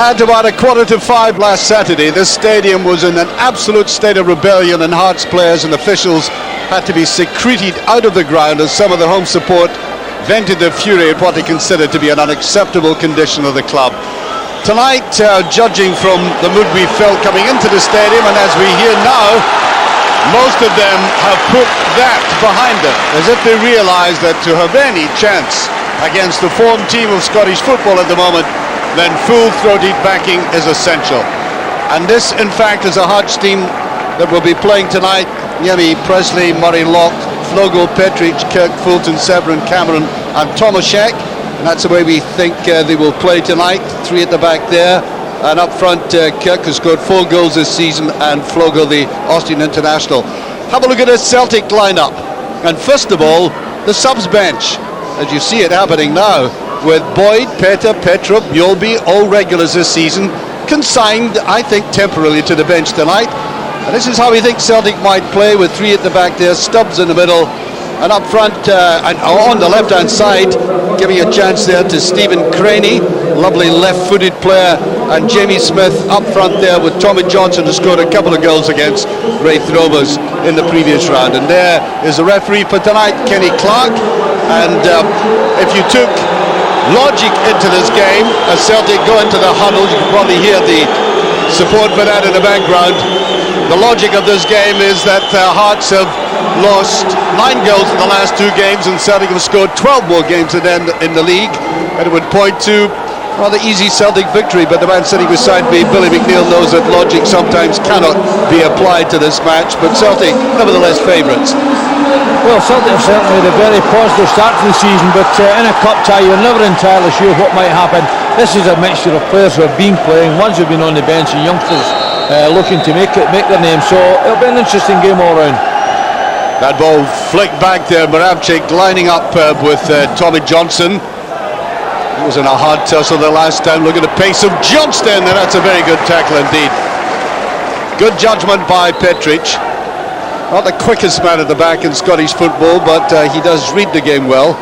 At about 4:45 last Saturday, this stadium was in an absolute state of rebellion, and Hearts players and officials had to be secreted out of the ground as some of the home support vented their fury at what they considered to be an unacceptable condition of the club. Tonight, judging from the mood we felt coming into the stadium, and as we hear now, most of them have put that behind them, as if they realise that to have any chance against the form team of Scottish football at the moment, then full-throated backing is essential. And this, in fact, is a Hearts team that will be playing tonight. Niemi, Pressley, Murray, Locke, Flogel, Petric, Kirk, Fulton, Severin, Cameron and Tomaschek. And that's the way we think they will play tonight. Three at the back there. And up front, Kirk has scored 4 goals this season, and Flogel, the Austrian international. Have a look at this Celtic lineup. And first of all, the subs bench, as you see it happening now, with Boyd, Petta, Petrov, Mjallby, all regulars this season, consigned, I think, temporarily to the bench tonight. And this is how we think Celtic might play, with 3 at the back there, Stubbs in the middle, and up front and on the left-hand side, giving a chance there to Stephen Crainey, lovely left-footed player, and Jamie Smith up front there with Tommy Johnson, who scored a couple of goals against Wraith Rovers in the previous round. And there is the referee for tonight, Kenny Clark. And if you took logic into this game, as Celtic go into the huddle, you can probably hear the support for that in the background. The logic of this game is that Hearts have lost 9 goals in the last 2 games, and Celtic have scored 12 more games than them in the league, and it would point to a rather easy Celtic victory. But the man sitting beside me, Billy McNeil, knows that logic sometimes cannot be applied to this match, but Celtic nevertheless favourites. Well, Celtic have certainly had a very positive start to the season, but in a cup tie you're never entirely sure what might happen. This is a mixture of players who have been playing, ones who have been on the bench, and youngsters looking to make their name, so it'll be an interesting game all round. That ball flicked back there, Moravcik lining up with Tommy Johnson. He was in a hard tussle the last time. Look at the pace of Johnston, and that's a very good tackle indeed. Good judgment by Petric. Not the quickest man at the back in Scottish football, but he does read the game well.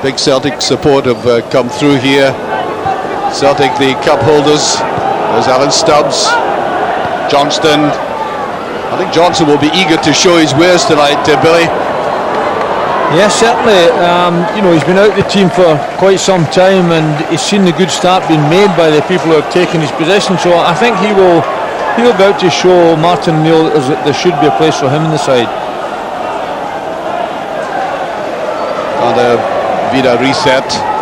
Big Celtic support have come through here. Celtic, the cup holders. There's Alan Stubbs, Johnston. I think Johnson will be eager to show his wares tonight, Billy. Yes, certainly. You know, he's been out of the team for quite some time, and he's seen the good start being made by the people who have taken his position. So I think he'll be out to show Martin Neil that there should be a place for him in the side. Vida Riseth.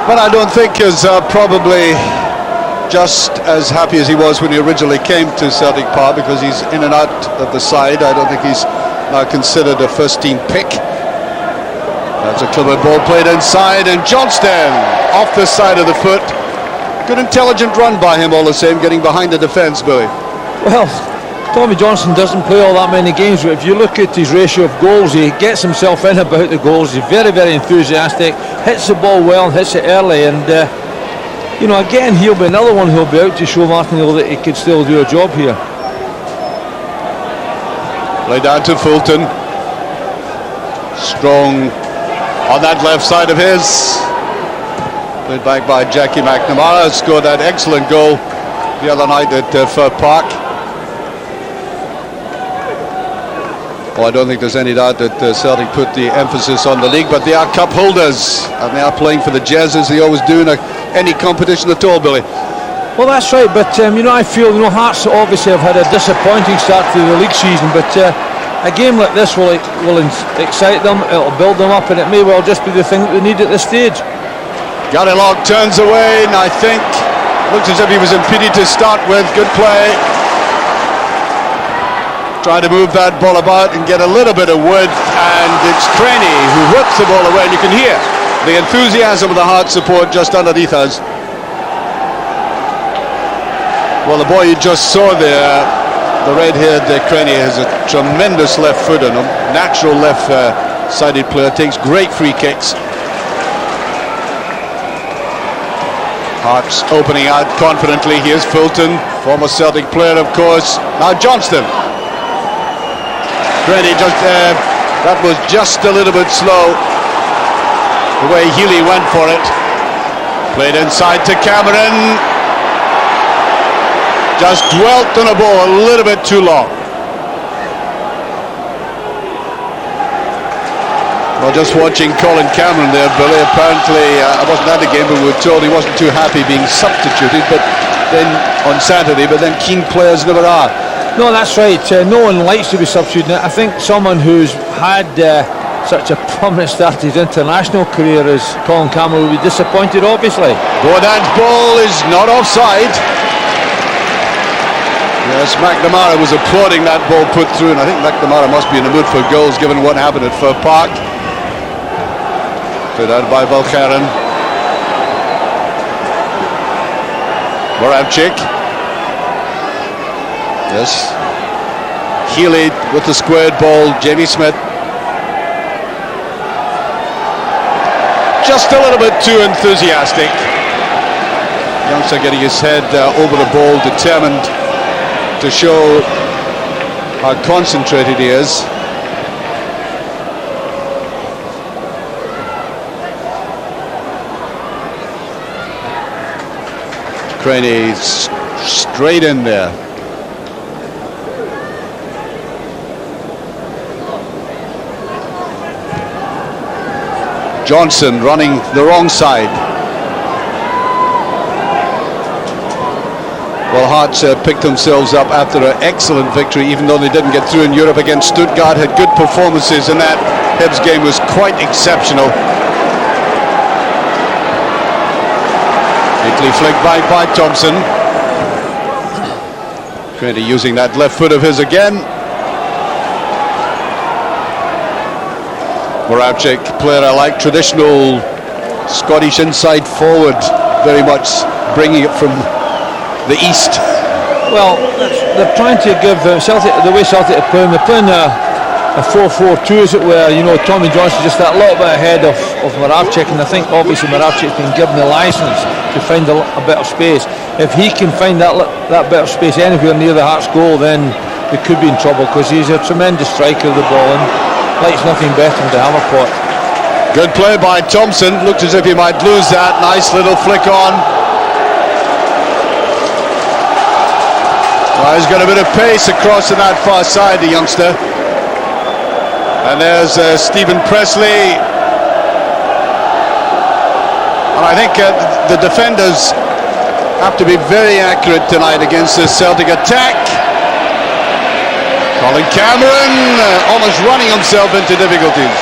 But I don't think is probably just as happy as he was when he originally came to Celtic Park, because he's in and out of the side. I don't think he's now considered a first-team pick. That's a clever ball played inside, and Johnston off the side of the foot. Good intelligent run by him all the same, getting behind the defence, Billy. Well, Tommy Johnson doesn't play all that many games, but if you look at his ratio of goals, he gets himself in about the goals. He's very, very enthusiastic, hits the ball well, hits it early, and you know, again, he'll be another one who'll be out to show Martin Hill that he could still do a job here. Play down to Fulton. Strong on that left side of his. Played back by Jackie McNamara. Scored that excellent goal the other night at Fir Park. Well, I don't think there's any doubt that Celtic put the emphasis on the league, but they are cup holders, and they are playing for the Jazz, as they always do in any competition at all, Billy. Well, that's right, but you know, I feel, you know, Hearts obviously have had a disappointing start to the league season, but a game like this will excite them, it'll build them up, and it may well just be the thing that they need at this stage. Gary Locke turns away, and I think looks as if he was impeded to start with. Good play. Trying to move that ball about and get a little bit of width, and it's Crainey who whips the ball away, and you can hear the enthusiasm of the Hearts support just underneath us. Well, the boy you just saw there, the red-haired Crainey, has a tremendous left foot and a natural left-sided player, takes great free kicks. Hearts opening out confidently. Here's Fulton, former Celtic player, of course. Now Johnston. Crainey just that was just a little bit slow. The way Healy went for it. Played inside to Cameron. Just dwelt on a ball a little bit too long. Well, just watching Colin Cameron there, Billy, apparently, I wasn't at the game, but we were told he wasn't too happy being substituted, but then on Saturday, but then keen players never are. No, that's right. No one likes to be substituted. I think someone who's had such a prominent start to his international career as Colin Cameron will be disappointed, obviously. Bodan's ball is not offside. Yes, McNamara was applauding that ball put through, and I think McNamara must be in the mood for goals given what happened at Fir Park. Put out by Valgaeren. Moravcik. Yes. Healy with the squared ball. Jamie Smith. Just a little bit too enthusiastic. Youngster getting his head over the ball, determined to show how concentrated he is. Crainey straight in there. Johnson running the wrong side. Well, Hearts picked themselves up after an excellent victory, even though they didn't get through in Europe against Stuttgart. Had good performances, and that Hibs game was quite exceptional. Neatly flicked back by Thompson. Crainey using that left foot of his again. Moravcik, player I like, traditional Scottish inside forward, very much bringing it from the east. Well, they're trying to give Celtic, the way Celtic are playing, they're playing a 4-4-2 as it were. You know, Tommy Johnson just that little bit ahead of Moravcik, and I think obviously Moravcik's been given the licence to find a bit of space. If he can find that bit of space anywhere near the Hearts goal, then they could be in trouble, because he's a tremendous striker of the ball and likes nothing better than to have a pot. Good play by Thompson. Looked as if he might lose that. Nice little flick on. Well, he's got a bit of pace across to that far side, the youngster. And there's Stephen Pressley. And I think the defenders have to be very accurate tonight against this Celtic attack. Colin Cameron almost running himself into difficulties.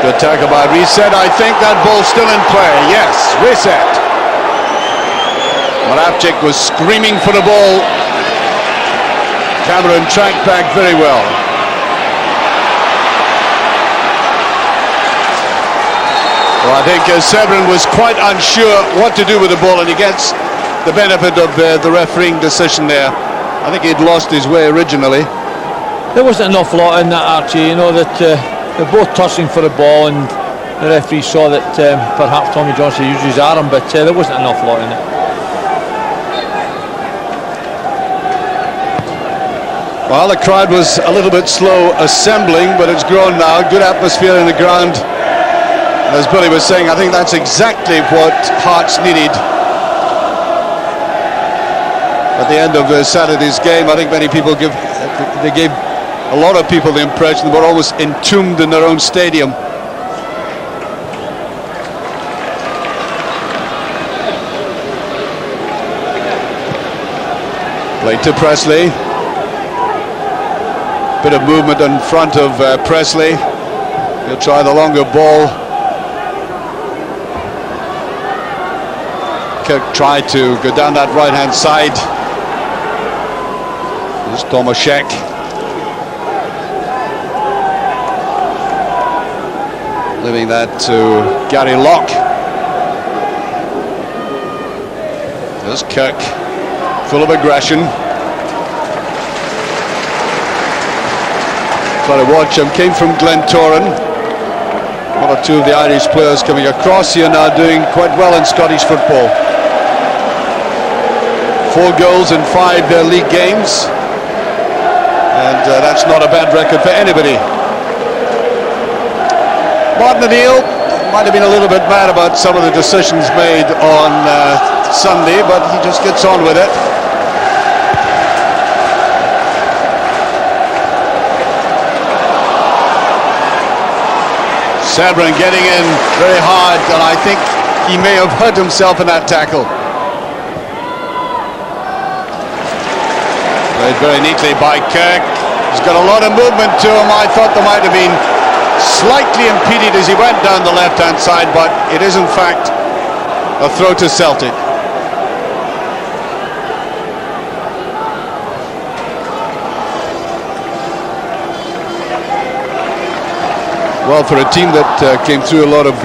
Good tackle by Riseth. I think that ball's still in play. Yes, Riseth. Moravcik was screaming for the ball. Cameron tracked back very well. Well, I think Severin was quite unsure what to do with the ball, and he gets the benefit of the refereeing decision there. I think he'd lost his way originally. There wasn't an awful lot in that, Archie. You know that they're both tossing for the ball, and the referee saw that perhaps Tommy Johnson used his arm, but there wasn't an awful lot in it. Well, the crowd was a little bit slow assembling, but it's grown now. Good atmosphere in the ground. And as Billy was saying, I think that's exactly what Hearts needed. At the end of Saturday's game, I think many people gave a lot of people the impression they were almost entombed in their own stadium. Played to Pressley. Bit of movement in front of Pressley. He'll try the longer ball. Kirk tried to go down that right hand side. There's Tomaschek. Leaving that to Gary Locke. There's Kirk, full of aggression. Try to watch him. Came from Glentoran. One or two of the Irish players coming across here now, doing quite well in Scottish football. 4 goals in 5 league games, and that's not a bad record for anybody. Martin O'Neill might have been a little bit mad about some of the decisions made on Sunday, but he just gets on with it. Severin getting in very hard, and I think he may have hurt himself in that tackle. Played very neatly by Kirk. He's got a lot of movement to him. I thought there might have been slightly impeded as he went down the left-hand side, but it is in fact a throw to Celtic. Well, for a team that came through a lot of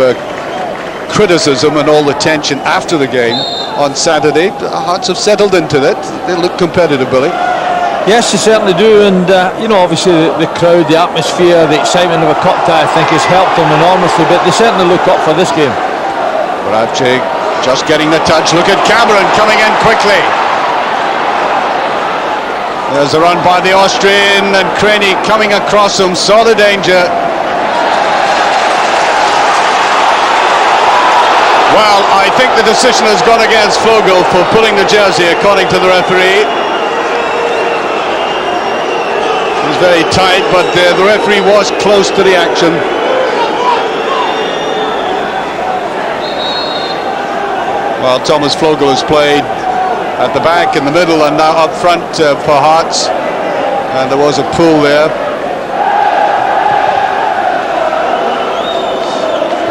criticism and all the tension after the game on Saturday, the Hearts have settled into it. They look competitive, Billy. Yes, they certainly do, and you know, obviously the crowd, the atmosphere, the excitement of a cup tie, I think, has helped them enormously, but they certainly look up for this game. Moravcik just getting the touch. Look at Cameron coming in quickly. There's a run by the Austrian, and Crainey coming across him, saw the danger. Well, I think the decision has gone against Flogel for pulling the jersey, according to the referee. It was very tight, but the referee was close to the action. Well, Thomas Flogel has played at the back, in the middle, and now up front for Hearts. And there was a pull there.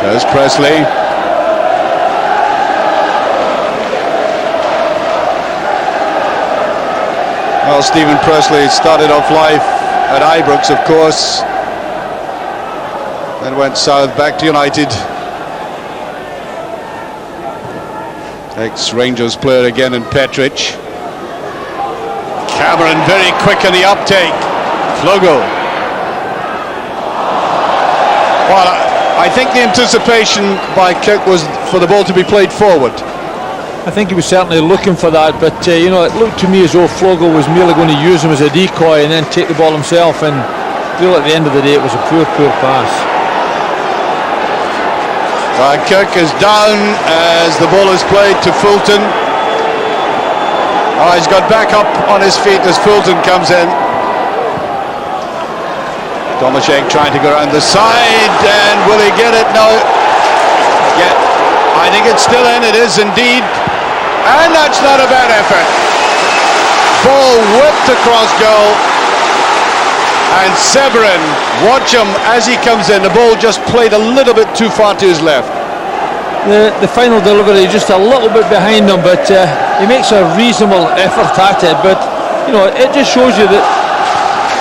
There's Pressley. Well, Stephen Pressley started off life at Ibrox, of course, then went south back to United. Ex-Rangers player again in Petric. Cameron very quick in the uptake. Flogel. Well, I think the anticipation by Kirk was for the ball to be played forward. I think he was certainly looking for that, but you know, it looked to me as though Flogel was merely going to use him as a decoy and then take the ball himself, and really at the end of the day it was a poor pass. Kirk is down as the ball is played to Fulton. He's got back up on his feet as Fulton comes in. Tomaschek trying to go around the side, and will he get it? No. Yeah, I think it's still in. It is indeed. And that's not a bad effort. Ball whipped across goal. And Severin, watch him as he comes in. The ball just played a little bit too far to his left. The final delivery just a little bit behind him, but he makes a reasonable effort at it. But you know, it just shows you that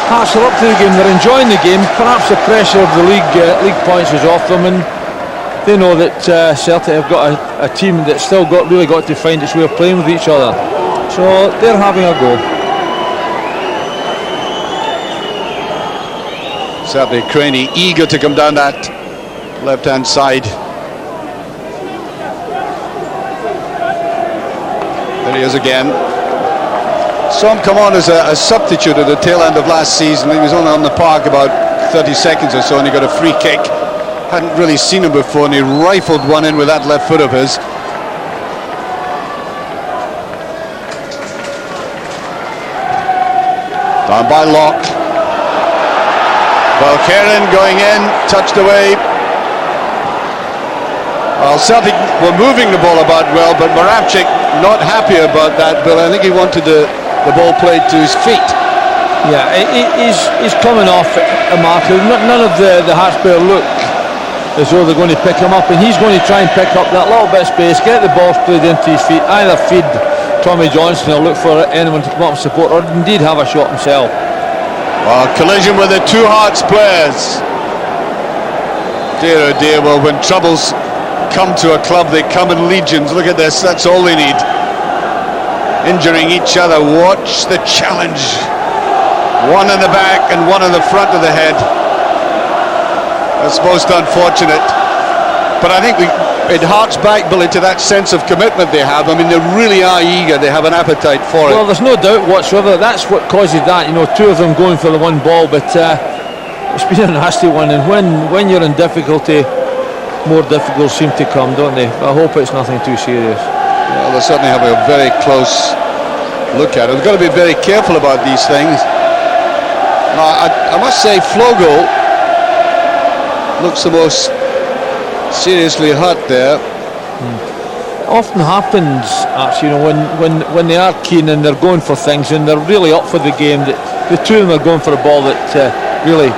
Hearts are up to the game. They're enjoying the game. Perhaps the pressure of the league points is off them, and they know that Celtic have got a team that's still really got to find its way of playing with each other. So they're having a go. Certainly Crainey eager to come down that left-hand side. There he is again. Saw him come on as a substitute at the tail end of last season. He was only on the park about 30 seconds or so, and he got a free kick. Hadn't really seen him before, and he rifled one in with that left foot of his. Down by Locke. Valgaeren going in, touched away. Well, Celtic were moving the ball about well, but Moravcik not happy about that, Bill. I think he wanted the ball played to his feet. Yeah, he's coming off a mark. None of the Hearts players look as though they're going to pick him up, and he's going to try and pick up that little bit of space, get the ball played into his feet, either feed Tommy Johnson or look for anyone to come up and support, or indeed have a shot himself. Well, collision with the two Hearts players. Dear oh dear, well, when troubles come to a club, they come in legions. Look at this, that's all they need. Injuring each other. Watch the challenge. One in the back and one in the front of the head. That's most unfortunate. But I think it harks back, Billy, to that sense of commitment they have. I mean, they really are eager. They have an appetite for it. Well, there's no doubt whatsoever. That's what causes that. You know, two of them going for the one ball, but it's been a nasty one, and when you're in difficulty, more difficult seem to come, don't they? I hope it's nothing too serious. Well, they're certainly having a very close look at it. We've got to be very careful about these things. I must say, Flogel looks the most seriously hurt there. Often happens, actually, you know, when they are keen and they're going for things and they're really up for the game, that the two of them are going for a ball that really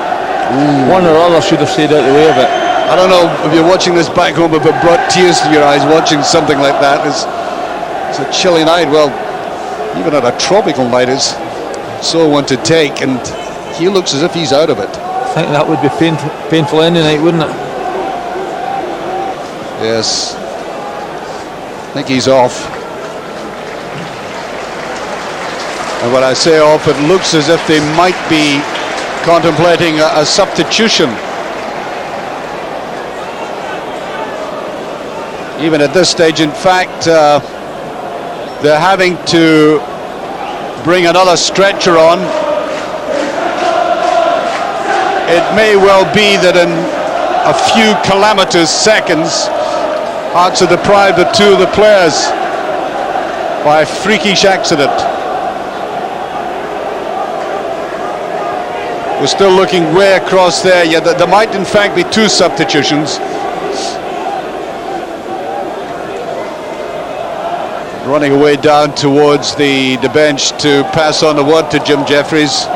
one or other should have stayed out the way of it. I don't know if you're watching this back home, if it brought tears to your eyes watching something like that. It's a chilly night. Well, even at a tropical night, it's so one to take, and he looks as if he's out of it. I think that would be painful any night, wouldn't it? Yes. I think he's off. And when I say off, it looks as if they might be contemplating a substitution. Even at this stage, in fact, they're having to bring another stretcher on. It may well be that in a few calamitous seconds, Hearts are deprived of two of the players by a freakish accident. We're still looking way across there. Yeah, there might in fact be two substitutions. Running away down towards the bench to pass on the word to Jim Jeffries.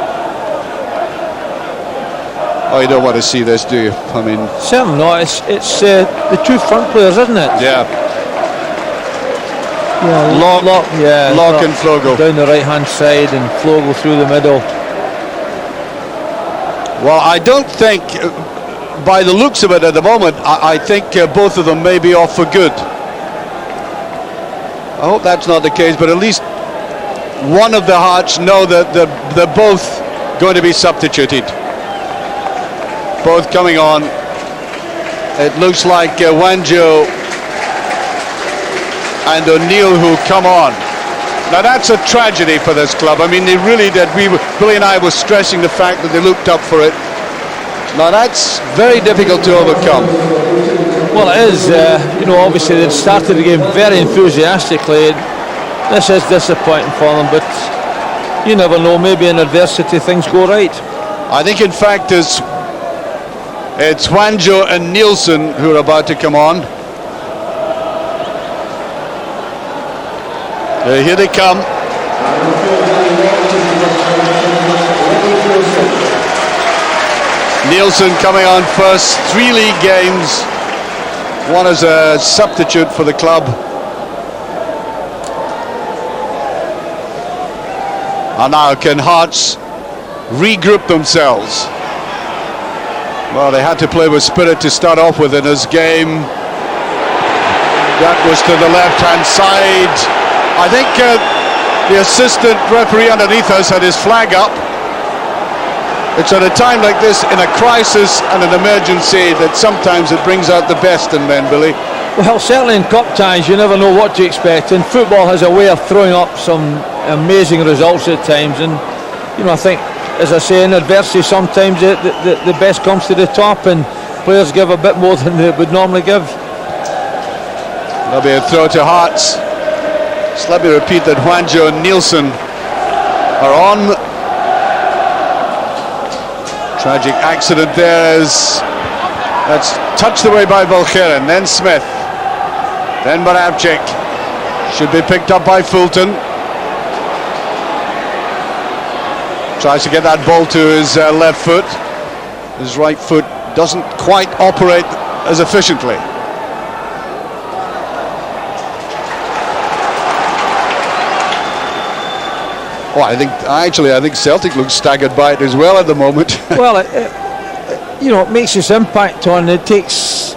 Oh, you don't want to see this, do you? I mean, certainly not. It's the two front players, isn't it? Yeah. Locke, Locke and Flogel down the right-hand side, and Flogel through the middle. Well, I don't think, by the looks of it at the moment, I think both of them may be off for good. I hope that's not the case, but at least one of the Hearts know that they're both going to be substituted. Both coming on. It looks like Juanjo and O'Neill who come on. Now that's a tragedy for this club. I mean, they really did. Billy and I were stressing the fact that they looked up for it. Now that's very difficult to overcome. Well, it is. You know, obviously they started the game very enthusiastically. This is disappointing for them, but you never know. Maybe in adversity things go right. I think, in fact, it's Juanjo and Neilson who are about to come on. Here they come. Neilson coming on first. 3 league games. One as a substitute for the club. And now can Hearts regroup themselves? Well, they had to play with spirit to start off with in this game. That was to the left-hand side. I think the assistant referee underneath us had his flag up. It's at a time like this, in a crisis and an emergency, that sometimes it brings out the best in men, Billy. Well, certainly in cup ties, you never know what to expect, and football has a way of throwing up some amazing results at times, and you know, I think, as I say, in adversity sometimes the best comes to the top and players give a bit more than they would normally give. There'll be a throw to Hearts. Just let me repeat that Juanjo and Neilson are on. Tragic accident there as that's touched away by Valgaeren, then Smith, then Moravcik. Should be picked up by Fulton. Tries to get that ball to his left foot. His right foot doesn't quite operate as efficiently. Oh, I think Celtic looks staggered by it as well at the moment. Well, you know, it makes its impact on. It takes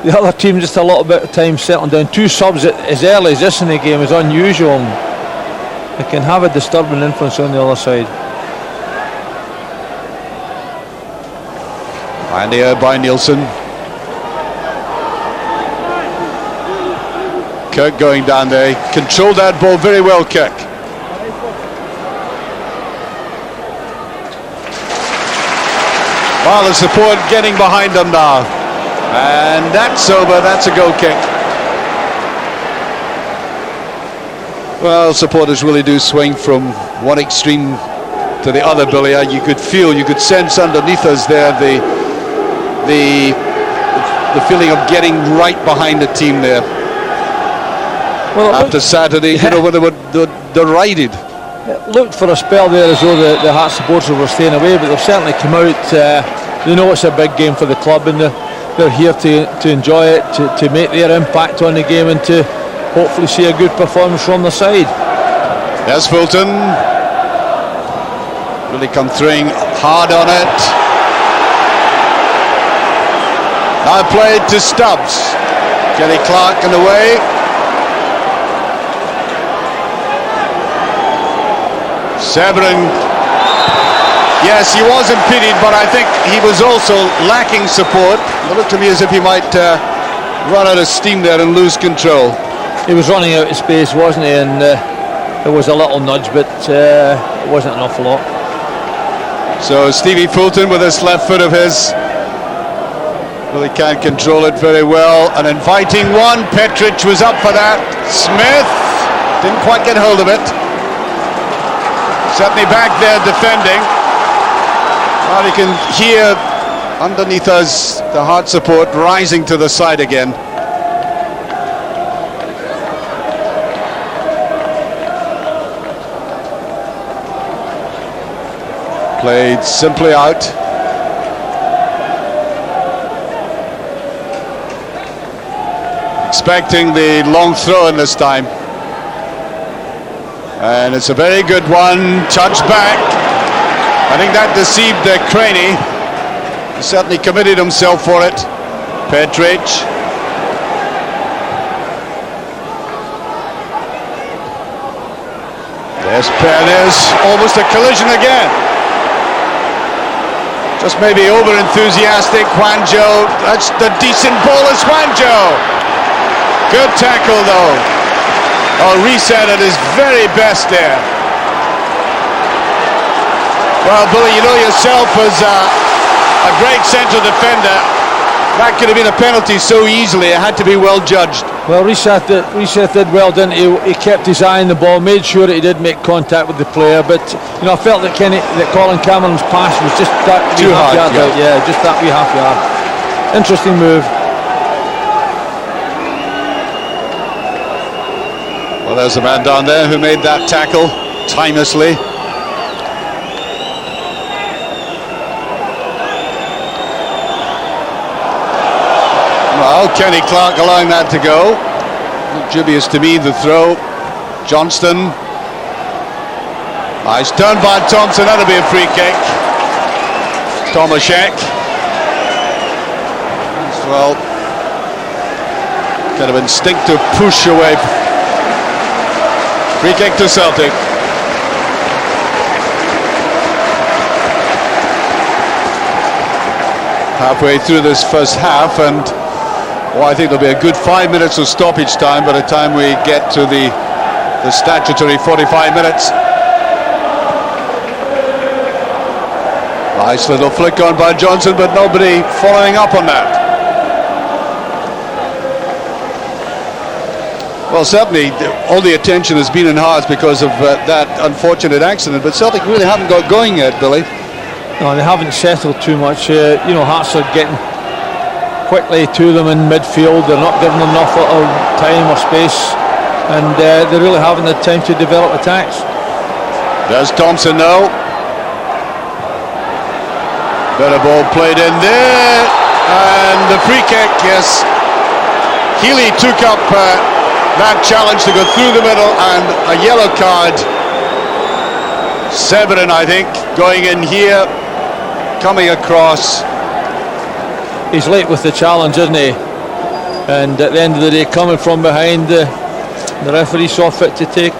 the other team just a little bit of time settling down. Two subs as early as this in the game is unusual. And it can have a disturbing influence on the other side. And here by Neilson. Kirk going down there. Controlled that ball very well, Kirk. Well, the support getting behind them now. And that's over. That's a goal kick. Well, supporters really do swing from one extreme to the other, Billy. You could feel, you could sense underneath us there the feeling of getting right behind the team there. Well, after Saturday, you know, when they were derided. It looked for a spell there as though the Hearts supporters were staying away, but they've certainly come out. They know it's a big game for the club, and they're here to enjoy it, to make their impact on the game, and to hopefully see a good performance from the side. There's Fulton. Really come throwing hard on it. Now played to Stubbs. Kenny Clark in the way. Severin. Yes, he was impeded, but I think he was also lacking support. It looked to me as if he might run out of steam there and lose control. He was running out of space, wasn't he? And there was a little nudge, but it wasn't an awful lot. So Stevie Fulton with this left foot of his, really can't control it very well. An inviting one. Petric was up for that. Smith didn't quite get hold of it. Certainly back there defending. Well, you can hear underneath us the Heart support rising to the side again. Played simply out. Expecting the long throw in this time. And it's a very good one. Touch back. I think that deceived Crainey. He certainly committed himself for it. Petric. There's almost a collision again. Just maybe over enthusiastic. Juanjo. That's the decent ball is Juanjo. Good tackle though. Oh, Riseth at his very best there. Well, Billy, you know yourself as a great central defender. That could have been a penalty so easily. It had to be well judged. Well, Riseth did well, didn't he? He kept his eye on the ball, made sure that he did make contact with the player. But you know, I felt that Colin Cameron's pass was just that too hard. Yeah, just that wee half yard. Interesting move. Well, there's a man down there who made that tackle timelessly. Well, Kenny Clark allowing that to go. Dubious to me, the throw. Johnston. Nice turn by Thompson. That'll be a free kick. Tomaschek. Well, kind of instinctive push away. Free kick to Celtic. Halfway through this first half, and I think there'll be a good 5 minutes of stoppage time by the time we get to the statutory 45 minutes. Nice little flick on by Johnson, but nobody following up on that. Well, certainly all the attention has been in Hearts because of that unfortunate accident, but Celtic really haven't got going yet, Billy. No, they haven't settled too much. You know, Hearts are getting quickly to them in midfield. They're not giving them enough time or space, and they really haven't had time to develop attacks. There's Thompson now. Better ball played in there, and the free kick. Yes, Healy took up that challenge to go through the middle, and a yellow card. Severin, I think, going in here, coming across. He's late with the challenge, isn't he? And at the end of the day, coming from behind, the referee saw fit to take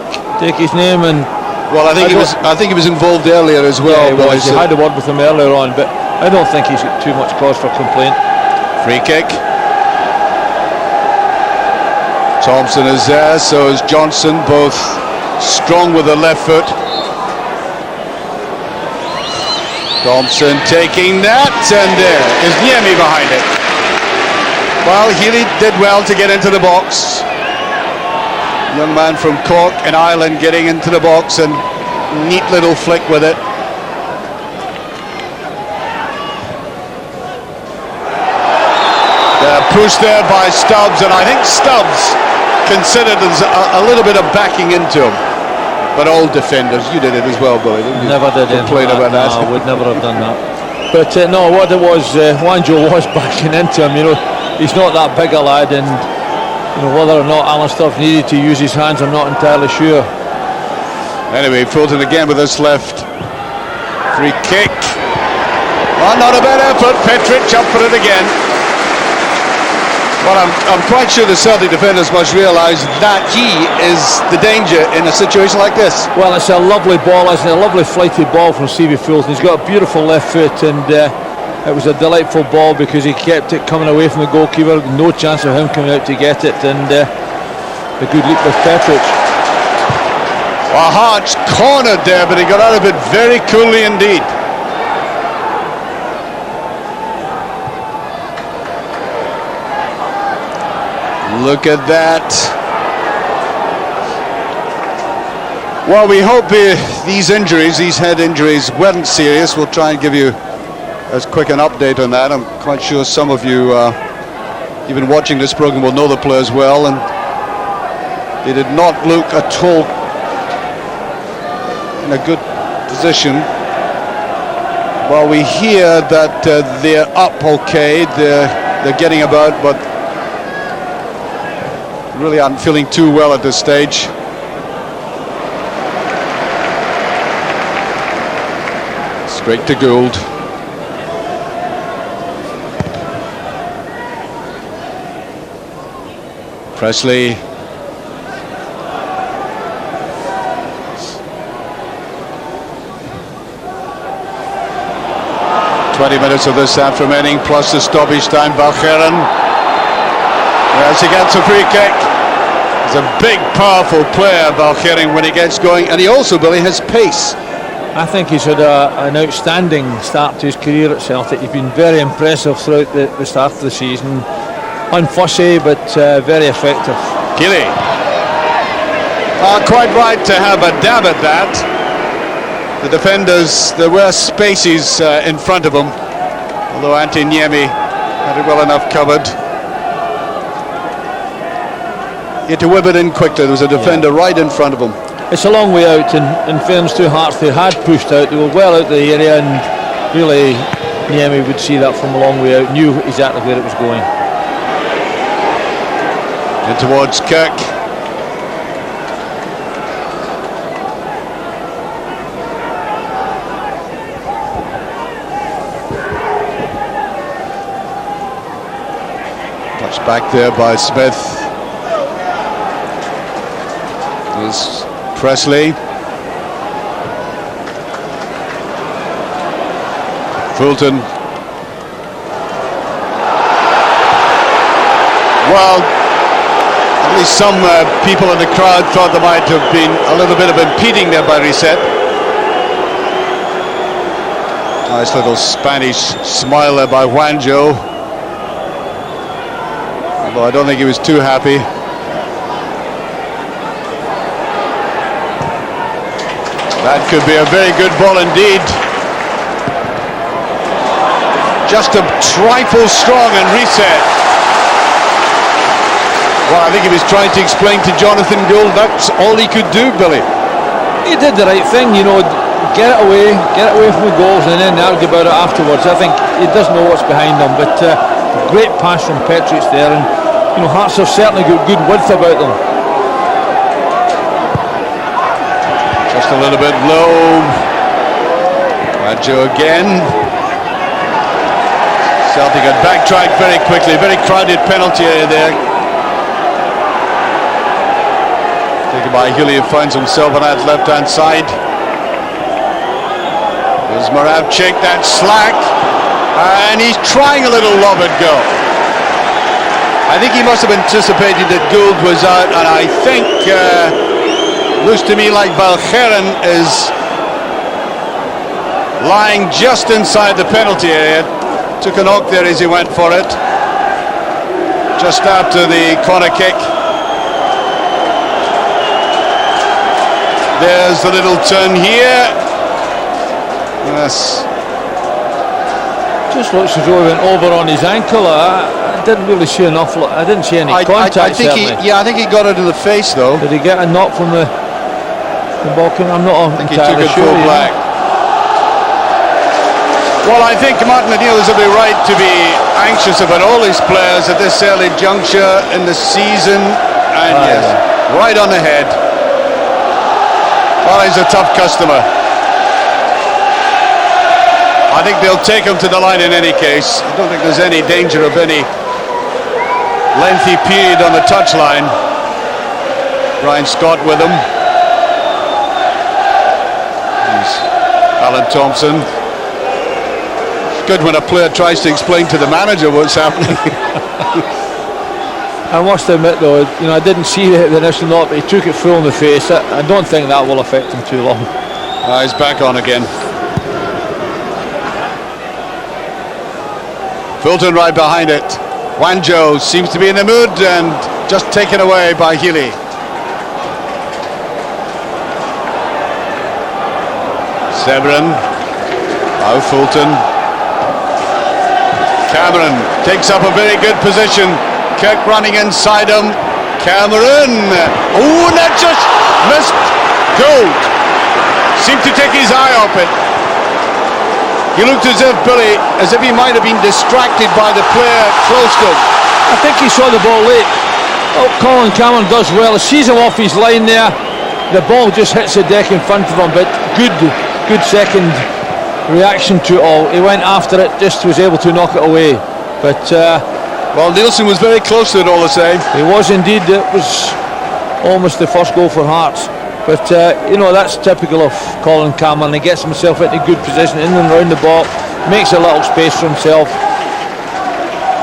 his name. And well, I think he was involved earlier as well. Yeah, he had a word with him earlier on, but I don't think he's got too much cause for complaint. Free kick. Thompson is there, so is Johnson, both strong with the left foot. Thompson taking that, and there is Niemi behind it. Well, Healy did well to get into the box. Young man from Cork in Ireland getting into the box, and neat little flick with it. Push there by Stubbs, and I think Stubbs considered as a little bit of backing into him. But all defenders, you did it as well, Billy, didn't you? Never did complain about that. No, I would never have done that. But no, what it was, Juanjo was backing into him. You know, he's not that big a lad, and you know whether or not Alan Stubbs needed to use his hands, I'm not entirely sure. Anyway, Fulton again with us left. Free kick. Oh, not a bad effort. Petric up for it again. Well, I'm quite sure the Celtic defenders must realise that he is the danger in a situation like this. Well, it's a lovely ball, isn't it? A lovely flighty ball from Stevie Fulton. He's got a beautiful left foot, and it was a delightful ball because he kept it coming away from the goalkeeper. No chance of him coming out to get it, and a good leap with Petric. Well, Hart's cornered there, but he got out of it very coolly indeed. Look at that. Well, we hope these injuries, these head injuries, weren't serious. We'll try and give you as quick an update on that. I'm quite sure some of you, even watching this program, will know the players well, and they did not look at all in a good position. Well, we hear that they're up okay, they're getting about, but really aren't feeling too well at this stage. Straight to Gould. Pressley. "20 minutes of this half remaining, plus the stoppage time. Valgaeren. As he gets a free kick. He's a big, powerful player, Valgaeren, when he gets going, and he also, Billy, has pace. I think he's had an outstanding start to his career at Celtic. He's been very impressive throughout the start of the season. Unfussy, but very effective. Healy. Quite right to have a dab at that. The defenders, there were spaces in front of him, although Niemi had it well enough covered. He had to whip it in quickly. There was a defender right in front of him. It's a long way out, and in fairness to Hearts, they had pushed out. They were well out of the area, and really Niemi would see that from a long way out, knew exactly where it was going. In towards Kirk. Touched back there by Smith. There's Pressley. Fulton. Well, at least some people in the crowd thought there might have been a little bit of impeding there by Riseth. Nice little Spanish smile there by Juanjo. Although I don't think he was too happy. That could be a very good ball indeed. Just a trifle strong, and Riseth. Well, I think he was trying to explain to Jonathan Gould that's all he could do, Billy. He did the right thing, you know, get it away from the goals, and then argue about it afterwards. I think he does know what's behind them, but great pass from Petric there, and you know, Hearts have certainly got good width about them. Just a little bit low. Juanjo again. Celtic had backtracked very quickly. Very crowded penalty area there. Taken by Healy, who finds himself on that left-hand side. There's Moravcik, that's slack. And he's trying a little lob and go. I think he must have anticipated that Gould was out, and I think looks to me like Valgaeren is lying just inside the penalty area. Took a knock there as he went for it. Just after the corner kick. There's the little turn here. Yes. Just looks as though he went over on his ankle. I didn't really see enough. I didn't see any contact. I think I think he got it in the face though. Did he get a knock from the ball? I'm not entirely sure. Full black. Well, I think Martin O'Neill is every right to be anxious about all his players at this early juncture in the season, and yes, right on the head. Well, he's a tough customer. I think they'll take him to the line in any case. I don't think there's any danger of any lengthy period on the touchline. Brian Scott with him. Here's Alan Thompson. Good when a player tries to explain to the manager what's happening. I must admit though, I didn't see the initial knock, but he took it full in the face. I don't think that will affect him too long. He's back on again. Fulton right behind it. Juanjo seems to be in the mood and just taken away by Healy. Severin. Now Fulton. Cameron takes up a very good position. Kirk running inside him. Cameron. Oh, that just missed. Gould seemed to take his eye off it. He looked as if he might have been distracted by the player close to him. I think he saw the ball late. Oh, Colin Cameron does well. He sees him off his line there. The ball just hits the deck in front of him, but good second reaction to it all. He went after it, just was able to knock it away. But well, Neilson was very close to it all the same. He was indeed. It was almost the first goal for Hearts. But that's typical of Colin Cameron. He gets himself into good position in and around the ball, makes a little space for himself,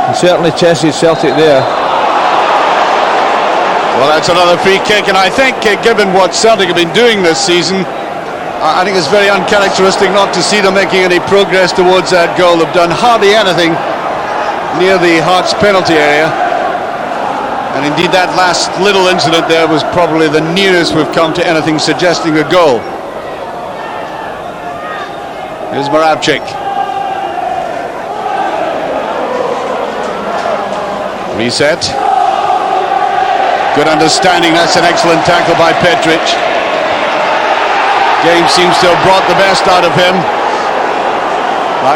and certainly tested Celtic there. Well, that's another free kick, and I think given what Celtic have been doing this season, I think it's very uncharacteristic not to see them making any progress towards that goal. They've done hardly anything near the Hearts penalty area, and indeed that last little incident there was probably the nearest we've come to anything suggesting a goal. Here's Moravcik. Reset. Good understanding. That's an excellent tackle by Petric. Game seems to have brought the best out of him.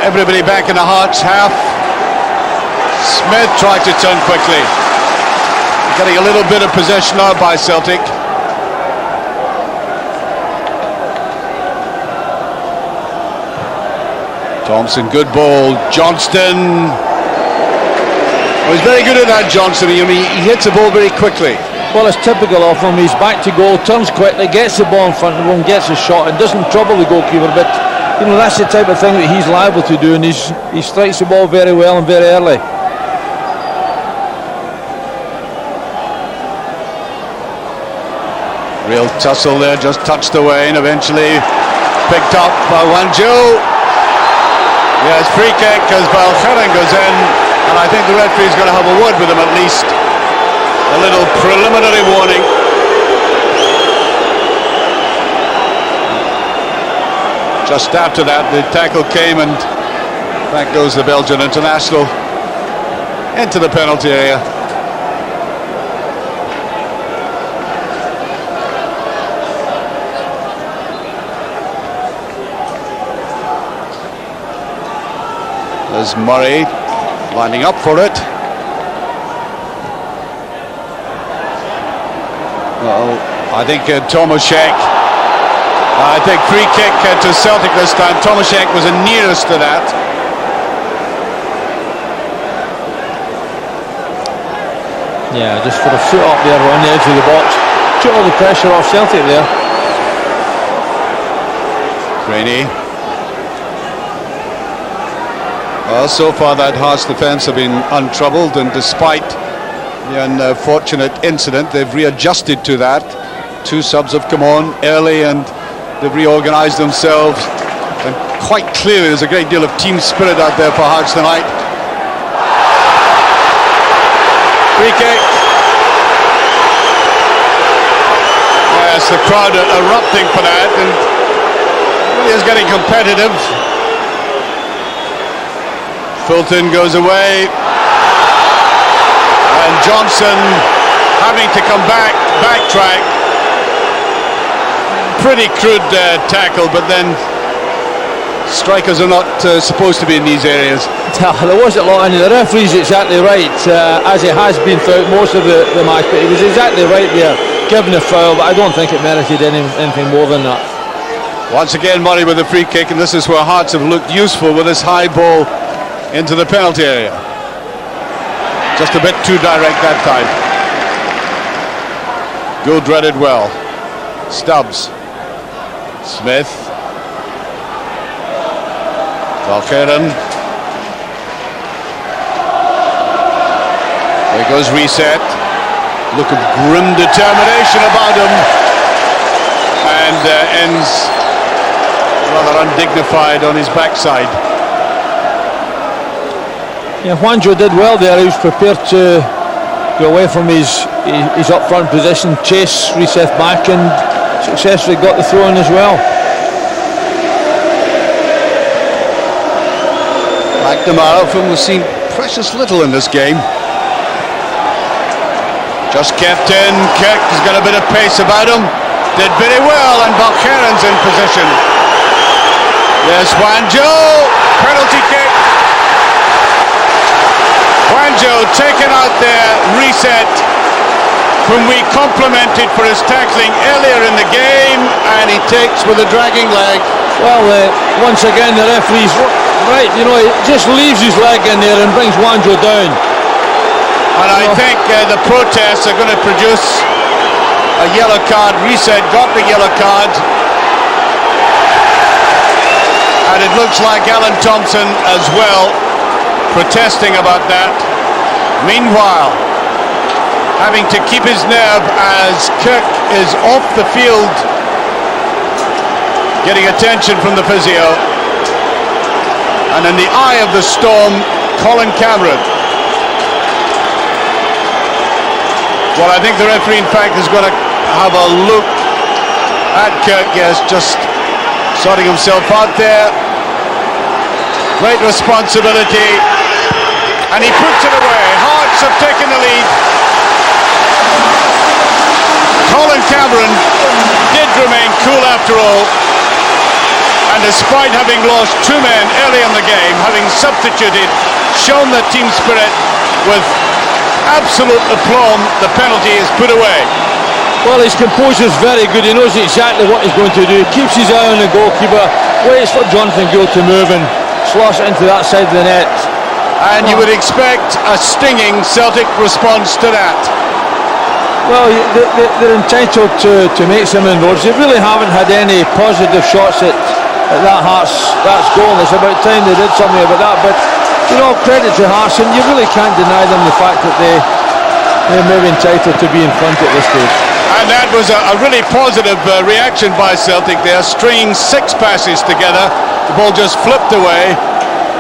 Everybody back in the Hearts half. Smith tried to turn quickly. Getting a little bit of possession now by Celtic. Thompson, good ball. Johnston. Oh, he's very good at that, Johnston. He hits the ball very quickly. Well, it's typical of him. He's back to goal, turns quickly, gets the ball in front of him, gets a shot, and doesn't trouble the goalkeeper. But that's the type of thing that he's liable to do, and he strikes the ball very well and very early. Real tussle there, just touched away and eventually picked up by Juanjo. Yes, free kick as Valgaeren goes in, and I think the referee's going to have a word with him at least. A little preliminary warning. Just after that, the tackle came, and back goes the Belgian international into the penalty area. There's Murray lining up for it. Well, I think Tomaschek. I think free kick to Celtic this time. Tomaschek was the nearest to that. Yeah, just for a foot up there on the edge of the box. Took all the pressure off Celtic there. Crainey. Well, so far that Hearts defence have been untroubled, and despite the unfortunate incident, they've readjusted to that. Two subs have come on early and they've reorganised themselves and quite clearly there's a great deal of team spirit out there for Hearts tonight. Free kick. Yes, the crowd are erupting for that, and really is getting competitive. Fulton goes away, and Johnson having to come back, backtrack. Pretty crude tackle, but then strikers are not supposed to be in these areas. There wasn't a lot in it. The referee's exactly right, as he has been throughout most of the match, but he was exactly right there, given the foul, but I don't think it merited anything more than that. Once again, Murray with a free kick, and this is where Hearts have looked useful with this high ball into the penalty area. Just a bit too direct that time. Gould read it well. Stubbs. Smith. Valgaeren. There goes Riseth. Look of grim determination about him, and ends rather undignified on his backside. Yeah, Juanjo did well there. He was prepared to go away from his up front position, chase Riseth back, and successfully got the throw in as well. McNamara, from we've seen precious little in this game. Just kept in. Kirk has got a bit of pace about him. Did very well, and Valgaeren's in position. There's Juanjo. Penalty kick. Juanjo taken out there. Riseth, whom we complimented for his tackling earlier in the game, and he takes with a dragging leg. Well, once again the referee's right, you know, he just leaves his leg in there and brings Juanjo down. And I think the protests are going to produce a yellow card. Riseth got the yellow card, and it looks like Alan Thompson as well protesting about that. Meanwhile, having to keep his nerve as Kirk is off the field, getting attention from the physio, and in the eye of the storm, Colin Cameron. Well, I think the referee in fact is going to have a look at Kirk. Yes, just sorting himself out there. Great responsibility, and he puts it away. Hearts have taken the lead. Colin Cameron did remain cool after all, and despite having lost two men early in the game, having substituted, shown the team spirit with absolute aplomb, the penalty is put away. Well, his composure's very good. He knows exactly what he's going to do. He keeps his eye on the goalkeeper, waits for Jonathan Gould to move and slosh it into that side of the net. And you would expect a stinging Celtic response to that. Well, they're entitled to make some inroads. They really haven't had any positive shots at that Hearts goal. It's about time they did something about that. But you know, credit to Hearts, and you really can't deny them the fact that they're maybe entitled to be in front at this stage. And that was a really positive reaction by Celtic. They're stringing 6 passes together. The ball just flipped away.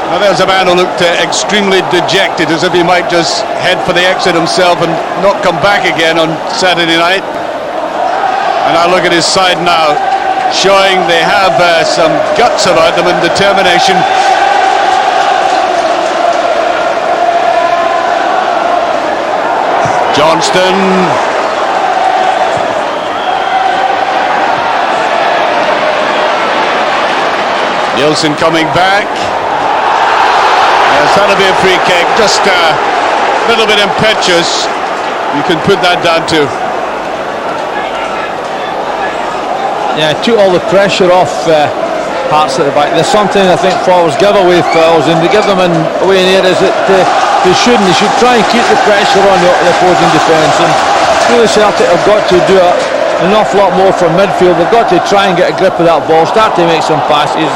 Now there's a man who looked extremely dejected, as if he might just head for the exit himself and not come back again on Saturday night. And I look at his side now, showing they have some guts about them and determination. Johnston. Neilson coming back. Yes, that'll be a free kick. Just a little bit impetuous. You can put that down to. Yeah, took all the pressure off Hearts at the back. There's something I think forwards give away fouls, and they give them away in areas that they shouldn't. They should try and keep the pressure on the opposing defence. And really, Celtic have got to do an awful lot more from midfield. They've got to try and get a grip of that ball, start to make some passes.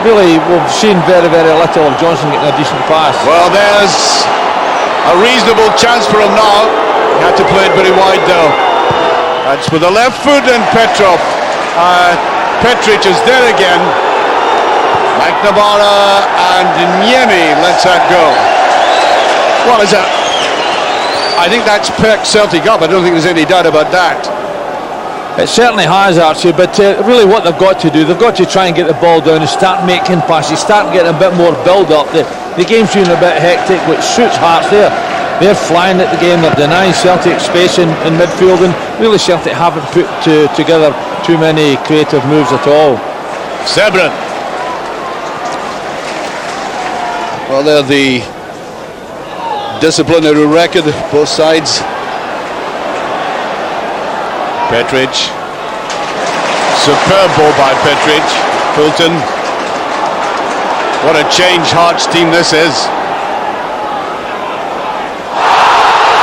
Really, we've seen very, very little of Johnson getting a decent pass. Well, there's a reasonable chance for him now. He had to play it very wide though. That's with the left foot, and Petrov. Petric is there again. McNamara and Niemi lets that go. Well, I think that's perked Celtic up. I don't think there's any doubt about that. It certainly has, Archie, but really what they've got to do, they've got to try and get the ball down and start making passes, start getting a bit more build-up. The game's been a bit hectic, which suits Hearts there. They're flying at the game, they're denying Celtic space in midfield, and really Celtic haven't put together too many creative moves at all. Severin. Well, they're the disciplinary record, both sides. Petric. Superb ball by Petric. Fulton. What a change Hearts team this is.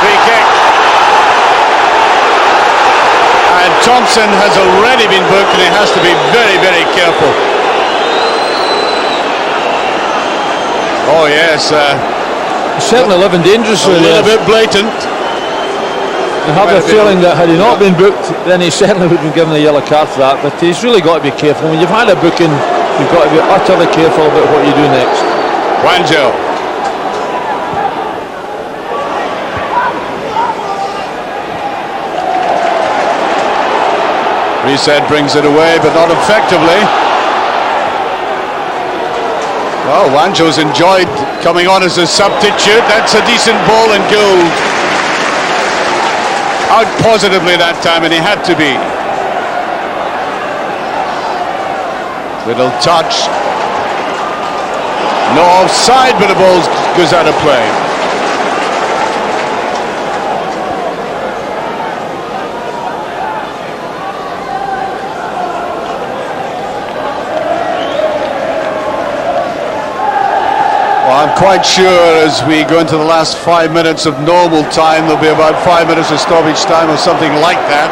Free kick. And Thompson has already been booked and he has to be very, very careful. Oh yes. Certainly living dangerously. A little bit blatant. I have a feeling that had he not been booked, then he certainly would have been given a yellow card for that. But he's really got to be careful. When you've had a booking, you've got to be utterly careful about what you do next. Juanjo. Riseth brings it away, but not effectively. Well, Juanjo's enjoyed coming on as a substitute. That's a decent ball, and Gould out positively that time, and he had to be. Little touch. No offside, but the ball goes out of play. I'm quite sure as we go into the last 5 minutes of normal time, there'll be about 5 minutes of stoppage time or something like that.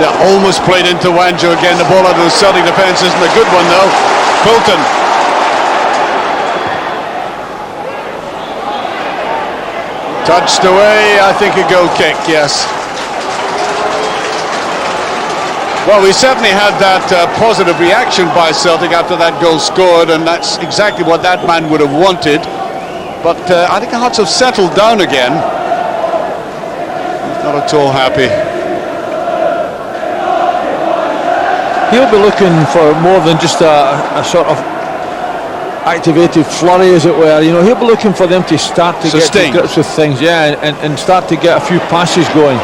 They're almost played into Juanjo again. The ball out of the Celtic defence isn't a good one though. Fulton. Touched away, I think a goal kick, yes. Well, we certainly had that positive reaction by Celtic after that goal scored, and that's exactly what that man would have wanted. But I think the Hearts have settled down again. Not at all happy. He'll be looking for more than just a sort of activated flurry, as it were. You know, he'll be looking for them to start to get to grips with things, yeah, and start to get a few passes going.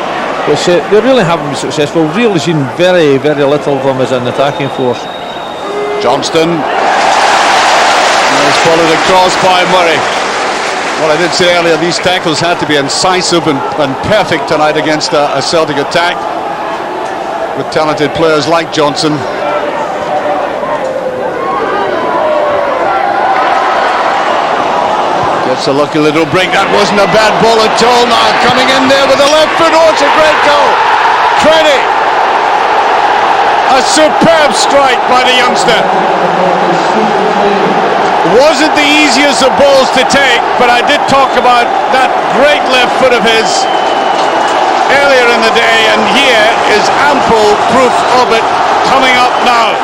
Which they really haven't been successful. Really seen very, very little of them as an attacking force. Johnston. Nice followed across by Murray. Well, I did say earlier these tackles had to be incisive and perfect tonight against a Celtic attack with talented players like Johnson. Gets a lucky little break. That wasn't a bad ball at all. Now coming in there with the left foot. Oh, it's a great goal. Crainey. A superb strike by the youngster. Wasn't the easiest of balls to take, but I did talk about that great left foot of his earlier in the day, and here is ample proof of it coming up now.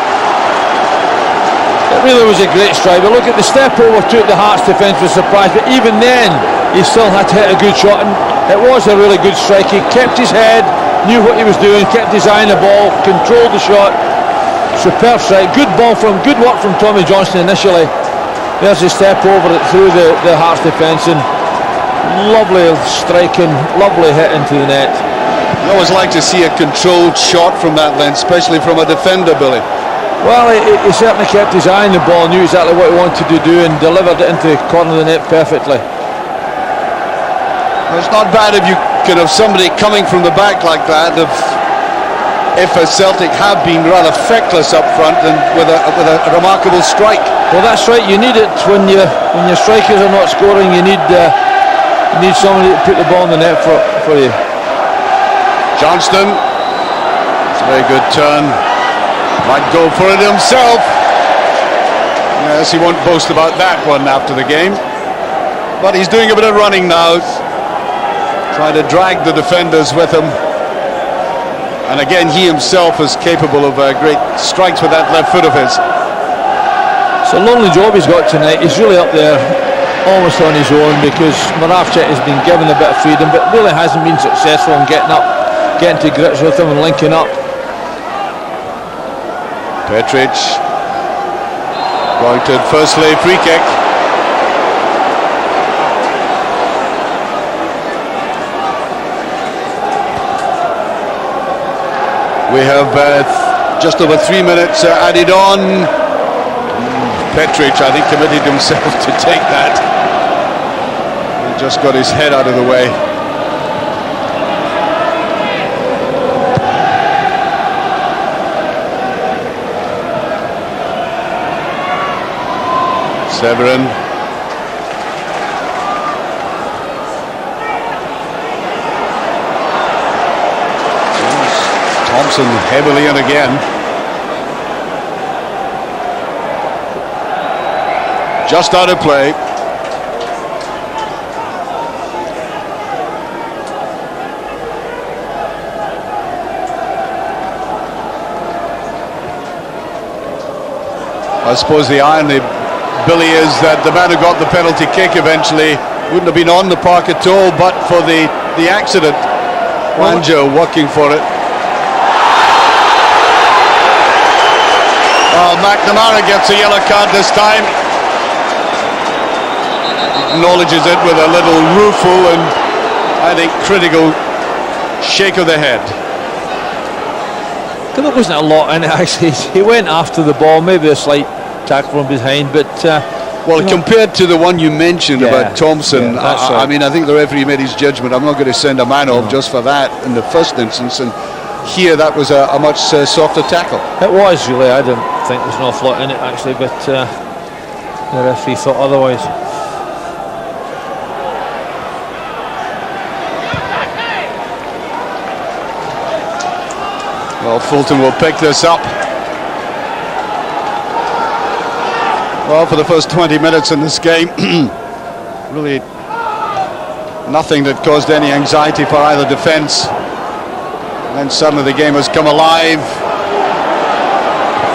It really was a great strike. But look at the step over, took the Hearts defence with surprise, but even then he still had to hit a good shot, and it was a really good strike. He kept his head, knew what he was doing, kept his eye on the ball, controlled the shot. Superb strike, good ball from, good work from Tommy Johnson initially. There's a step over it through the Hearts defence, and lovely striking, lovely hit into the net. I always like to see a controlled shot from that length, especially from a defender, Billy. Well, he certainly kept his eye on the ball, knew exactly what he wanted to do, and delivered it into the corner of the net perfectly. It's not bad if you can have somebody coming from the back like that. If a Celtic have been rather feckless up front and with a remarkable strike. Well, that's right. You need it when your strikers are not scoring. You need somebody to put the ball in the net for you. Johnston. It's a very good turn. Might go for it himself. Yes, he won't boast about that one after the game. But he's doing a bit of running now. Trying to drag the defenders with him. And again, he himself is capable of great strikes with that left foot of his. It's a lonely job he's got tonight. He's really up there almost on his own, because Moravcik has been given a bit of freedom but really hasn't been successful in getting to grips with him and linking up. Petric going to Pressley, free kick. We have just over 3 minutes added on. Petric, I think, committed himself to take that. He just got his head out of the way. Severin. Thompson heavily in again. Just out of play. I suppose the irony, Billy, is that the man who got the penalty kick eventually wouldn't have been on the park at all but for the accident. Juanjo working for it. Oh, McNamara gets a yellow card this time. Acknowledges it with a little rueful and, I think, critical shake of the head. There wasn't a lot in it, actually. He went after the ball, maybe a slight tackle from behind, but well, compared to the one you mentioned about Thompson, right. I mean, I think the referee made his judgment. I'm not going to send a man off just for that in the first instance, and here that was a much softer tackle. It was, really. I didn't think there was an awful lot in it, actually, but the referee thought otherwise. Well, Fulton will pick this up. Well, for the first 20 minutes in this game, really nothing that caused any anxiety for either defence. And then suddenly the game has come alive.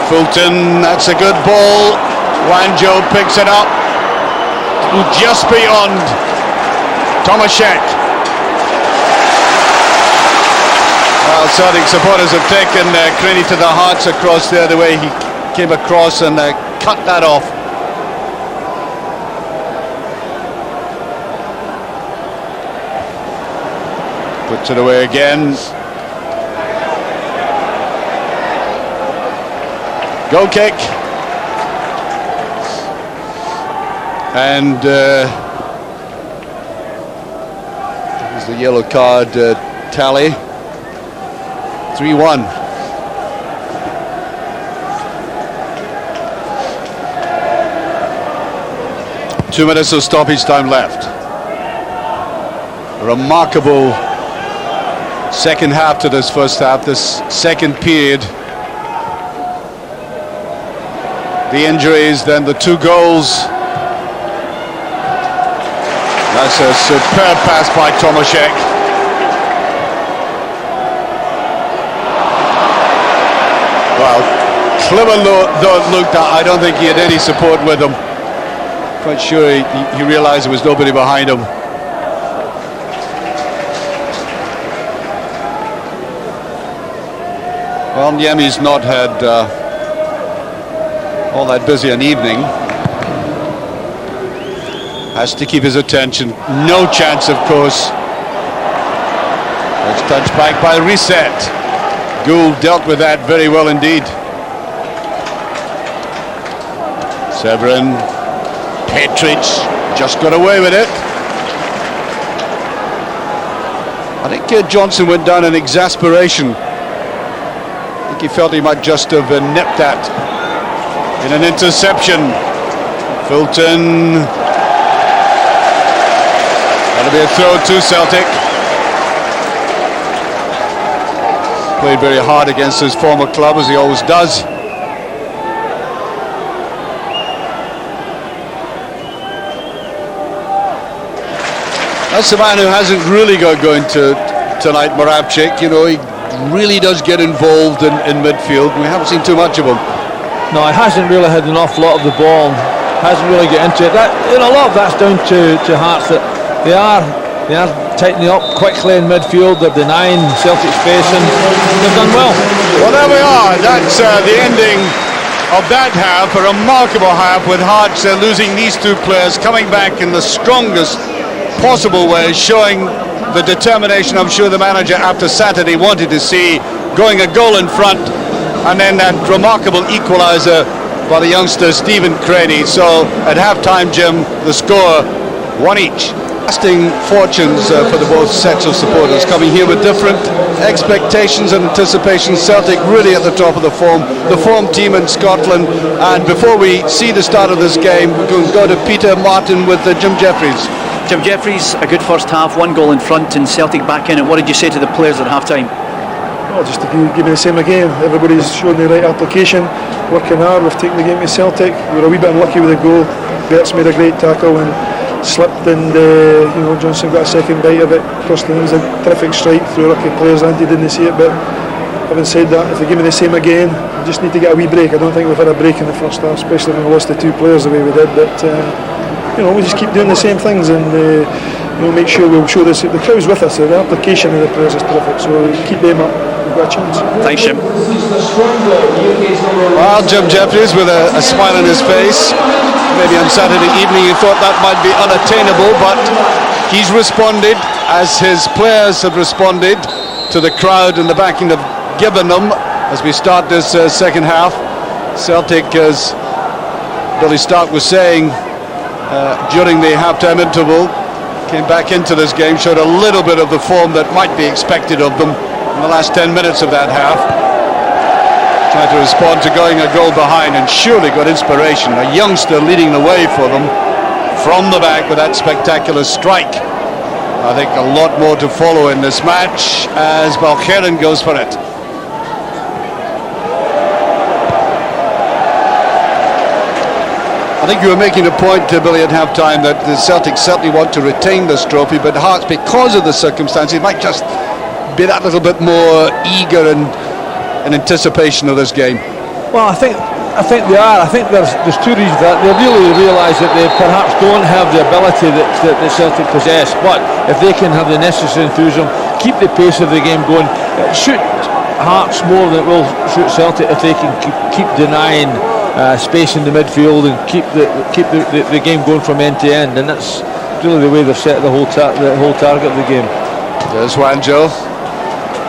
Fulton, that's a good ball. Juanjo picks it up. Just beyond Tomaschek. Well, Celtic supporters have taken Crainey to the hearts across there, the way he came across and cut that off. Puts it away again. Goal kick. And there's the yellow card tally. 3-1. Two minutes of stoppage time left. A remarkable second half to this first half, this second period. The injuries, then the two goals. That's a superb pass by Tomaschek. Well, clever though it looked, I don't think he had any support with him. Quite sure he realised there was nobody behind him. Well, Niemi's not had all that busy an evening. Has to keep his attention. No chance, of course. It's touched back by Riseth. Gould dealt with that very well indeed. Severin, Petric just got away with it. I think Johnson went down in exasperation. I think he felt he might just have nipped that in an interception. Fulton. That'll be a throw to Celtic. Played very hard against his former club, as he always does. That's the man who hasn't really got going tonight, Moravcik. You know, he really does get involved in midfield. We haven't seen too much of him. No, he hasn't really had an awful lot of the ball. Hasn't really got into it. A lot of that's down to Hearts, that they are tightening up quickly in midfield. They're denying Celtic space, and they've done well. Well, there we are. That's the ending of that half. A remarkable half with Hearts losing these two players, coming back in the strongest possible way, showing the determination I'm sure the manager after Saturday wanted to see, going a goal in front, and then that remarkable equaliser by the youngster Stephen Crainey. So at half-time, Jim, the score 1 each. Lasting fortunes for the both sets of supporters, coming here with different expectations and anticipations. Celtic really at the top of the form team in Scotland. And before we see the start of this game, we're going to go to Peter Martin with Jim Jeffries. Jim Jeffries, a good first half, 1 goal in front and Celtic back in it. What did you say to the players at half-time? Well, just to give me the same again. Everybody's shown the right application, working hard. We've taken the game to Celtic. We were a wee bit unlucky with the goal. Bert's made a great tackle and slipped, and Johnson got a second bite of it. Crossed the lines, a terrific strike through lucky players. Andy didn't see it, but having said that, if they give me the same again, we just need to get a wee break. I don't think we've had a break in the first half, especially when we lost the 2 players the way we did. But we just keep doing the same things and make sure we'll show this. The crowd's with us. The application of the players is terrific. So keep them up. We've got a chance. Thanks, Jim. Well, Jim Jeffries with a smile on his face. Maybe on Saturday evening he thought that might be unattainable, but he's responded, as his players have responded to the crowd and the backing they've given them as we start this second half. Celtic, as Billy Stark was saying during the half-time interval, came back into this game, showed a little bit of the form that might be expected of them in the last 10 minutes of that half. Trying to respond to going a goal behind, and surely got inspiration. A youngster leading the way for them from the back with that spectacular strike. I think a lot more to follow in this match as Valgaeren goes for it. I think you were making a point, Billy, at half-time that the Celtics certainly want to retain this trophy, but Hearts, because of the circumstances, might just be that little bit more eager and in anticipation of this game. Well, I think they are. I think there's 2 reasons for that. They really realise that they perhaps don't have the ability that Celtic possess, but if they can have the necessary enthusiasm, keep the pace of the game going, shoot Hearts more than it will shoot Celtic if they can keep denying space in the midfield and keep the game going from end to end, and that's really the way they've set the whole target of the game. There's Juanjo.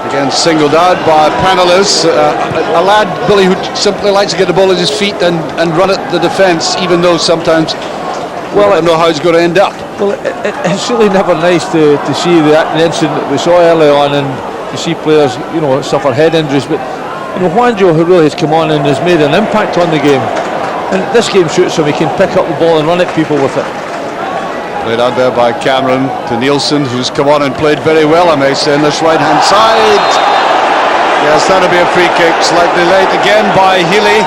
Again, singled out by panelists. A lad, Billy, who simply likes to get the ball at his feet and run at the defence, even though sometimes I don't know how it's going to end up. Well, it's really never nice to see the incident that we saw early on and to see players, suffer head injuries. But Juanjo, who really has come on and has made an impact on the game, and this game suits him. He can pick up the ball and run at people with it. Played out there by Cameron to Neilson, who's come on and played very well, I may say, on this right-hand side. Yes, that'll be a free kick, slightly late again by Healy.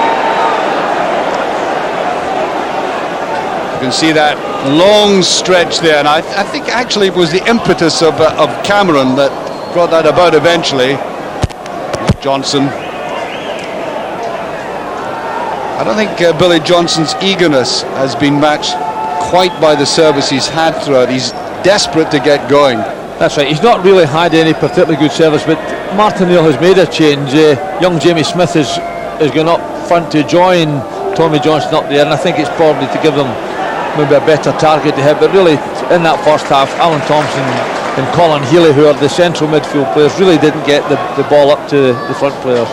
You can see that long stretch there, and I think actually it was the impetus of Cameron that brought that about eventually. Johnson. I don't think Billy Johnson's eagerness has been matched quite by the service he's had throughout. He's desperate to get going. That's right, he's not really had any particularly good service, but Martin O'Neill has made a change. Young Jamie Smith has gone up front to join Tommy Johnson up there, and I think it's probably to give them maybe a better target to hit. But really, in that first half, Alan Thompson and Colin Healy, who are the central midfield players, really didn't get the ball up to the front players.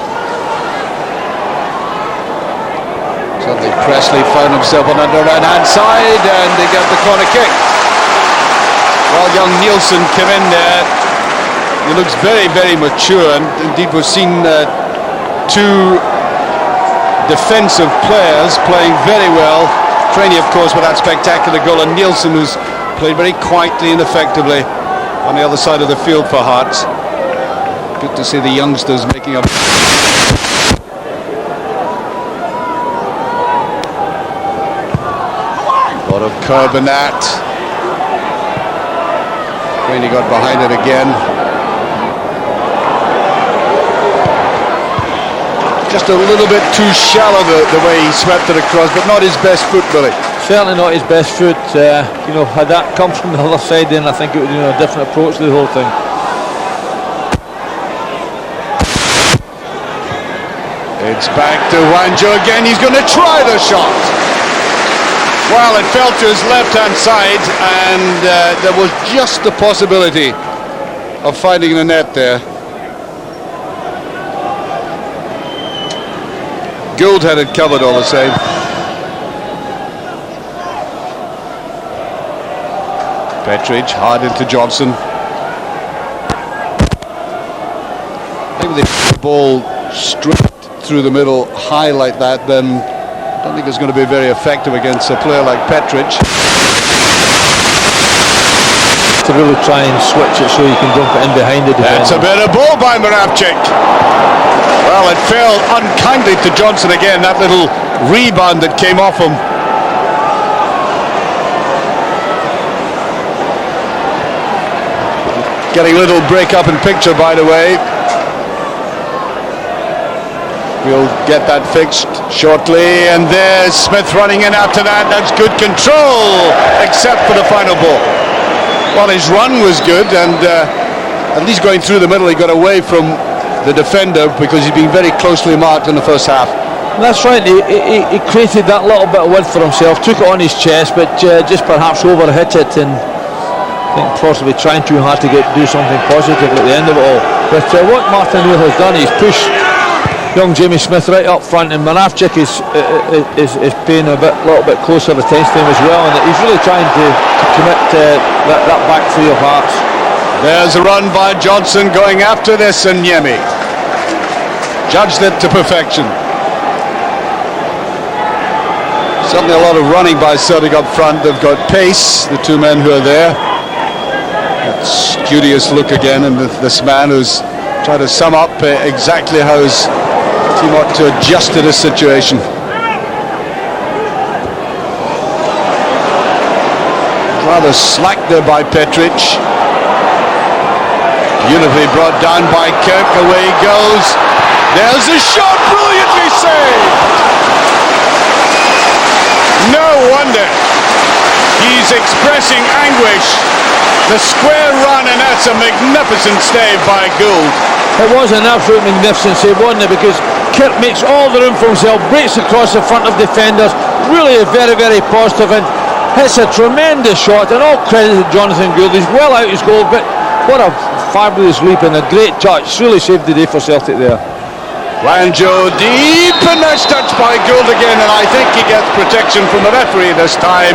Suddenly Pressley found himself on the right-hand side and they get the corner kick. Well, young Neilson came in there. He looks very, very mature, and indeed we've seen 2 defensive players playing very well. Crainey, of course, with that spectacular goal, and Neilson, who's played very quietly and effectively on the other side of the field for Hearts. Good to see the youngsters making up. A lot of curb in that. Crainey got behind it again. Just a little bit too shallow the way he swept it across, but not his best foot, Billy. Certainly not his best foot. You know, had that come from the other side, then I think it would have been a different approach to the whole thing. It's back to Juanjo again. He's going to try the shot. Well, it fell to his left-hand side, and there was just the possibility of finding the net there. Gould had it covered all the same. Petric hard into Johnson. I think if the ball straight through the middle high like that, then I don't think it's going to be very effective against a player like Petric. To really try and switch it so you can dump it in behind the defender. That's a better ball by Moravcik. Well, it fell unkindly to Johnson again, that little rebound that came off him. Getting a little break up in picture, by the way. We'll get that fixed shortly, and there's Smith running in after that. That's good control, except for the final ball. Well, his run was good, and at least going through the middle, he got away from the defender because he's been very closely marked in the first half. That's right, he created that little bit of width for himself, took it on his chest, but just perhaps overhit it, and I think possibly trying too hard to do something positive at the end of it all. But what Martin O'Neill has done is push young Jamie Smith right up front, and Moravcik is paying a little bit closer attention to him as well, and he's really trying to commit that back three of Hearts. There's a run by Johnson going after this, and Niemi judged it to perfection. Certainly a lot of running by Celtic up front. They've got pace, the two men who are there. That studious look again, and this man who's trying to sum up exactly how his team ought to adjust to this situation. Rather slack there by Petric. Beautifully brought down by Kirk. Away he goes. There's a shot, brilliantly saved. No wonder he's expressing anguish. The square run, and that's a magnificent save by Gould. It was an absolute magnificent save, wasn't it? Because Kirk makes all the room for himself, breaks across the front of defenders, really a very, very positive, and hits a tremendous shot. And all credit to Jonathan Gould. He's well out his goal, but what a fabulous leap and a great touch. Really saved the day for Celtic there. Juanjo deep, and that's touched by Gould again, and I think he gets protection from the referee this time.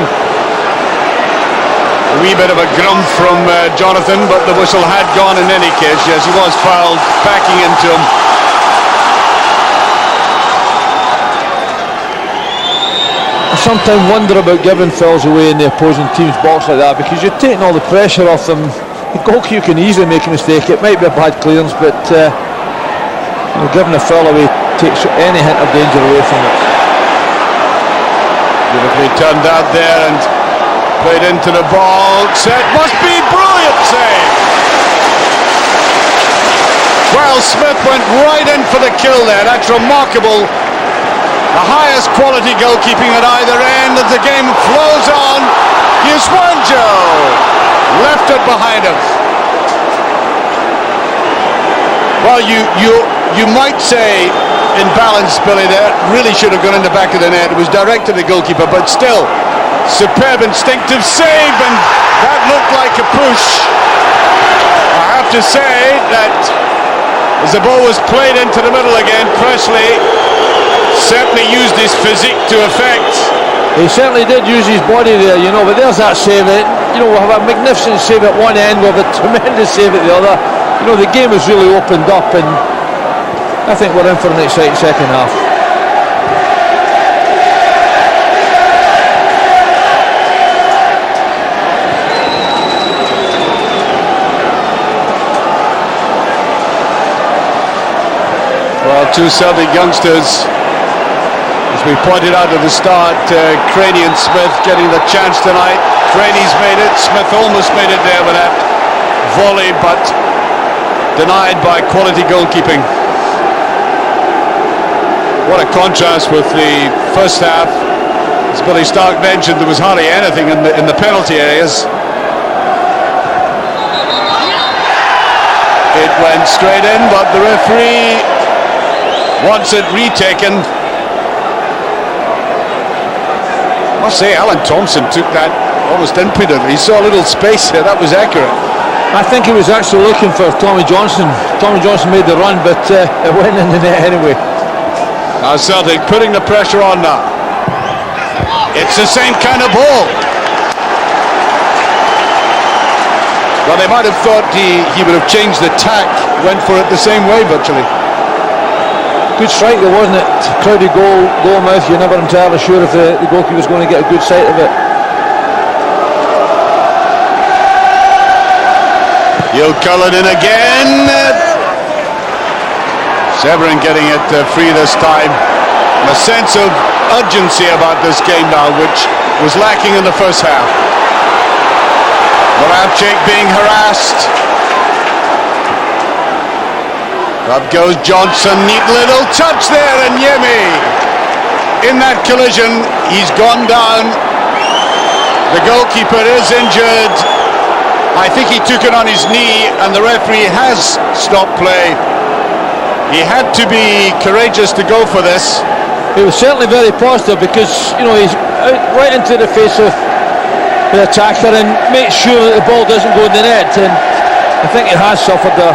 A wee bit of a grunt from Jonathan, but the whistle had gone in any case. Yes, he was fouled, backing into him. I sometimes wonder about giving fouls away in the opposing team's box like that, because you're taking all the pressure off them. The goalkeeper can easily make a mistake. It might be a bad clearance, but giving a foul away takes any hint of danger away from it. Beautifully turned out there and played into the ball. Set must be brilliant save. Well, Smith went right in for the kill there. That's remarkable. The highest quality goalkeeping at either end as the game flows on. Here's Juanjo. Left it behind him. Well, you might say in balance, Billy, that really should have gone in the back of the net. It was directed at the goalkeeper, but still, superb instinctive save, and that looked like a push. I have to say that as the ball was played into the middle again, Pressley certainly used his physique to effect. He certainly did use his body there, but there's that save. We'll have a magnificent save at one end, we'll have a tremendous save at the other. The game has really opened up, and I think we're in for an exciting second half. Well, two Celtic youngsters, as we pointed out at the start, Crainey and Smith getting the chance tonight. Crainey's made it, Smith almost made it there with that volley, but denied by quality goalkeeping. What a contrast with the first half. As Billy Stark mentioned, there was hardly anything in the penalty areas. It went straight in, but the referee wants it retaken. I must say, Alan Thompson took that almost impudently. He saw a little space there. That was accurate. I think he was actually looking for Tommy Johnson. Tommy Johnson made the run, but it went in the net anyway. Now Celtic putting the pressure on now. It's the same kind of ball. Well, they might have thought he would have changed the tack, went for it the same way virtually. Good strike though, wasn't it? Crowded goal mouth, you're never entirely sure if the goalkeeper was going to get a good sight of it. He'll curl it in again. Severin getting it free this time. A sense of urgency about this game now, which was lacking in the first half. Moravcik being harassed. Up goes Johnson, neat little touch there, and Niemi. In that collision, he's gone down. The goalkeeper is injured. I think he took it on his knee, and the referee has stopped play. He had to be courageous to go for this. He was certainly very positive because, you know, he's out right into the face of the attacker and makes sure that the ball doesn't go in the net, and I think he has suffered a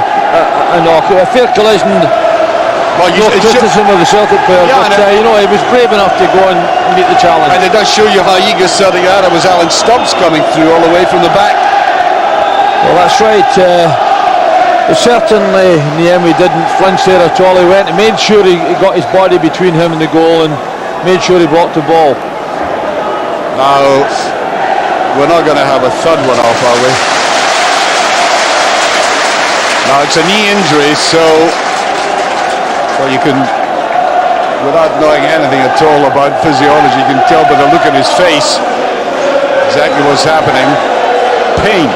knock. A fair collision. Well, no criticism of the Celtic player, yeah, but you know, he was brave enough to go and meet the challenge. And it does show you how eager Celtic are. It was Alan Stubbs coming through all the way from the back. Well, that's right. Certainly Niemi didn't flinch there at all. He went and made sure he got his body between him and the goal and made sure he blocked the ball. Now, we're not going to have a third one off, are we? Now, it's a knee injury, so you can, without knowing anything at all about physiology, you can tell by the look on his face exactly what's happening. Pain.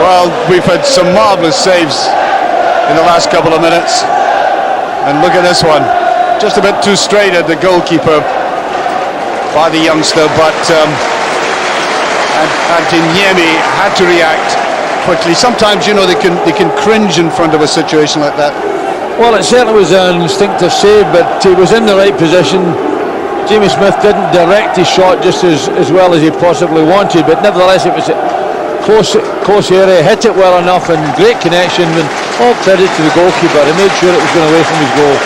Well, we've had some marvellous saves in the last couple of minutes. And look at this one. Just a bit too straight at the goalkeeper by the youngster, but Niemi had to react quickly. Sometimes, you know, they can cringe in front of a situation like that. Well, it certainly was an instinctive save, but he was in the right position. Jamie Smith didn't direct his shot just as well as he possibly wanted, but nevertheless it was a close area, hit it well enough, and great connection, and all credit to the goalkeeper. He made sure it was going away from his goal.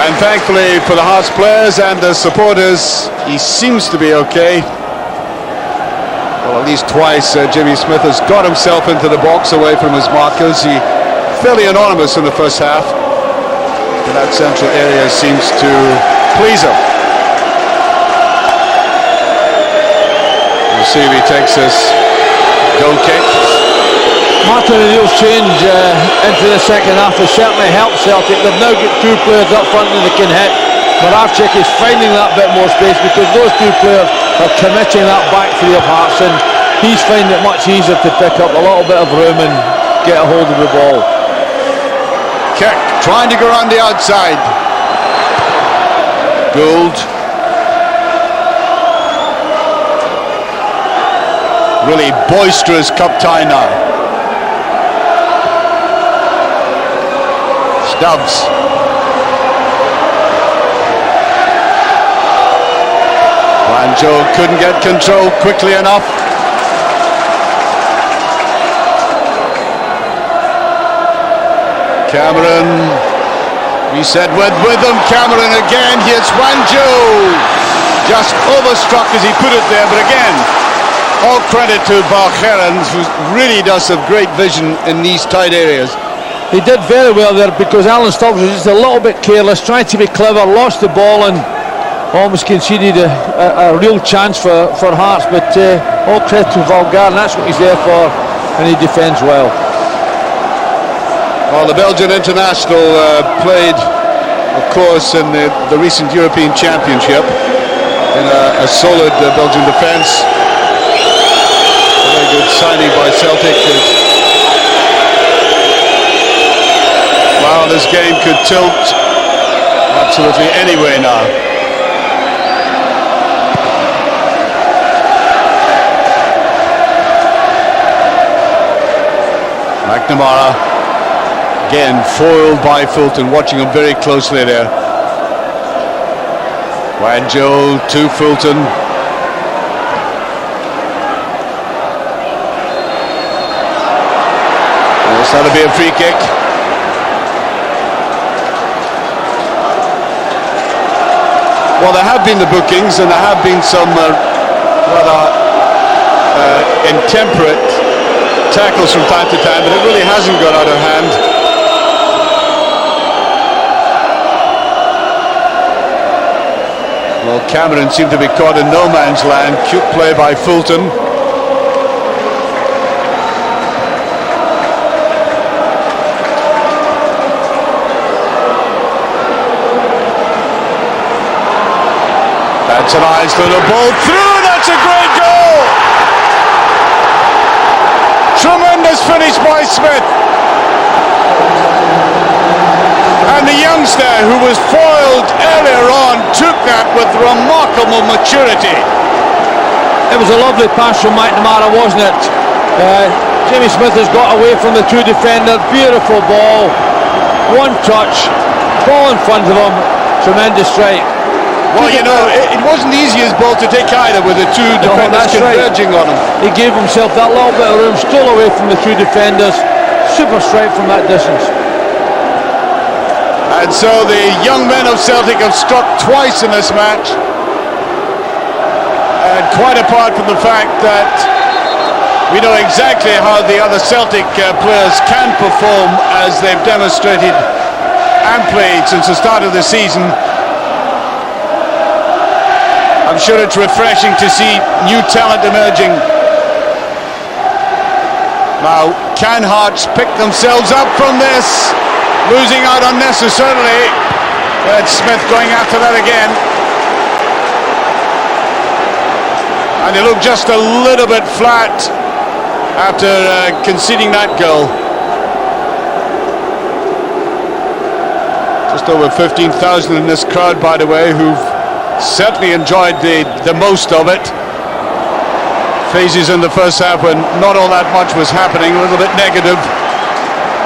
And thankfully for the Hearts players and the supporters, he seems to be okay. Well, at least twice Jimmy Smith has got himself into the box away from his markers. He fairly anonymous in the first half, but that central area seems to please him. We'll see if he takes this goal kick. Martin O'Neill's change into the second half has certainly helped Celtic. They've now got two players up front that they can hit. Moravcik is finding that bit more space because those two players are committing that back three of Hearts, and he's finding it much easier to pick up a little bit of room and get a hold of the ball. Kirk trying to go around the outside. Gould. Really boisterous cup tie now. Stubbs. Juanjo couldn't get control quickly enough. Cameron reset with them. Cameron again. Here's Juanjo. Just overstruck as he put it there, but again, all credit to Valgaeren, who really does have great vision in these tight areas. He did very well there because Alan Stubbs was just a little bit careless, tried to be clever, lost the ball and almost conceded a real chance for Hearts, but all credit to Valgaeren, that's what he's there for, and he defends well. Well, the Belgian international played, of course, in the recent European Championship in a solid Belgian defence. A very good signing by Celtic. Well, this game could tilt absolutely any way now. McNamara again foiled by Fulton, watching him very closely there. Juanjo to Fulton. Yes, that'll be a free kick. Well, there have been the bookings and there have been some rather intemperate tackles from time to time, but it really hasn't got out of hand. Well, Cameron seemed to be caught in no man's land. Cute play by Fulton. That's a nice little ball through. That's a great goal. Tremendous finish by Smith. And the youngster who was foiled earlier on took that with remarkable maturity. It was a lovely pass from McNamara, wasn't it? Jimmy Smith has got away from the two defenders. Beautiful ball. One touch. Ball in front of him. Tremendous strike. Well, you know, it wasn't the easiest ball to take either with the two defenders converging on him. He gave himself that little bit of room, stole away from the two defenders. Super strike from that distance. And so the young men of Celtic have struck twice in this match. And quite apart from the fact that we know exactly how the other Celtic players can perform, as they've demonstrated amply since the start of the season, I'm sure it's refreshing to see new talent emerging. Now, can Hearts pick themselves up from this? Losing out unnecessarily. But Smith going after that again. And they look just a little bit flat after conceding that goal. Just over 15,000 in this crowd, by the way, who've certainly enjoyed the most of it. Phases in the first half when not all that much was happening, a little bit negative,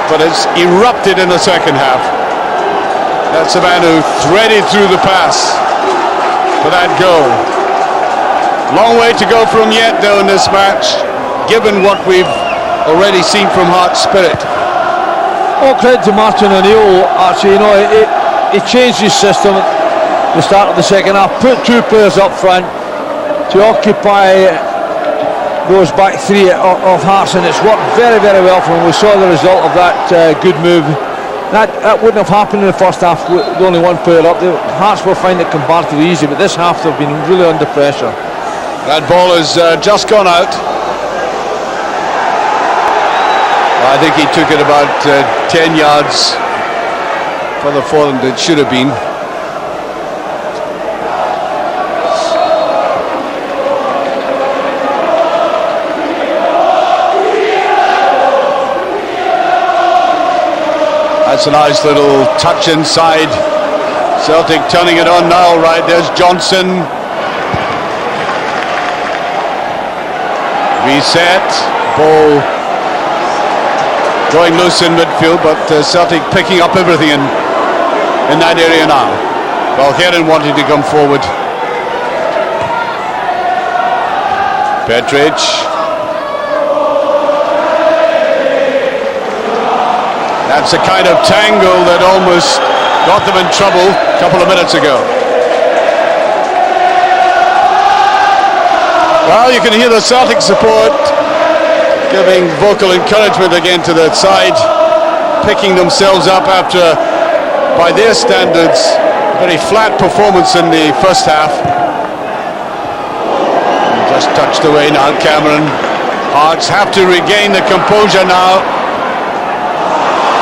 but it's erupted in the second half. That's the man who threaded through the pass for that goal. Long way to go from yet though in this match, given what we've already seen from Hearts' spirit. All credit to Martin O'Neill, actually. You know, he changed his system at the start of the second half, put two players up front to occupy those back three of Hearts, and it's worked very, very well for him. We saw the result of that good move. That wouldn't have happened in the first half with only one player up. The Hearts will find it comparatively easy, but this half they've been really under pressure. That ball has just gone out. I think he took it about 10 yards further forward than it should have been. That's a nice little touch inside. Celtic turning it on now. Right, there's Johnson. Reset. Ball going loose in midfield, but Celtic picking up everything in that area now. Valgaeren wanting to come forward. Petric. That's the kind of tangle that almost got them in trouble a couple of minutes ago. Well, you can hear the Celtic support giving vocal encouragement again to the side, picking themselves up after, by their standards, a very flat performance in the first half. Just touched away now, Cameron. Hearts have to regain the composure now.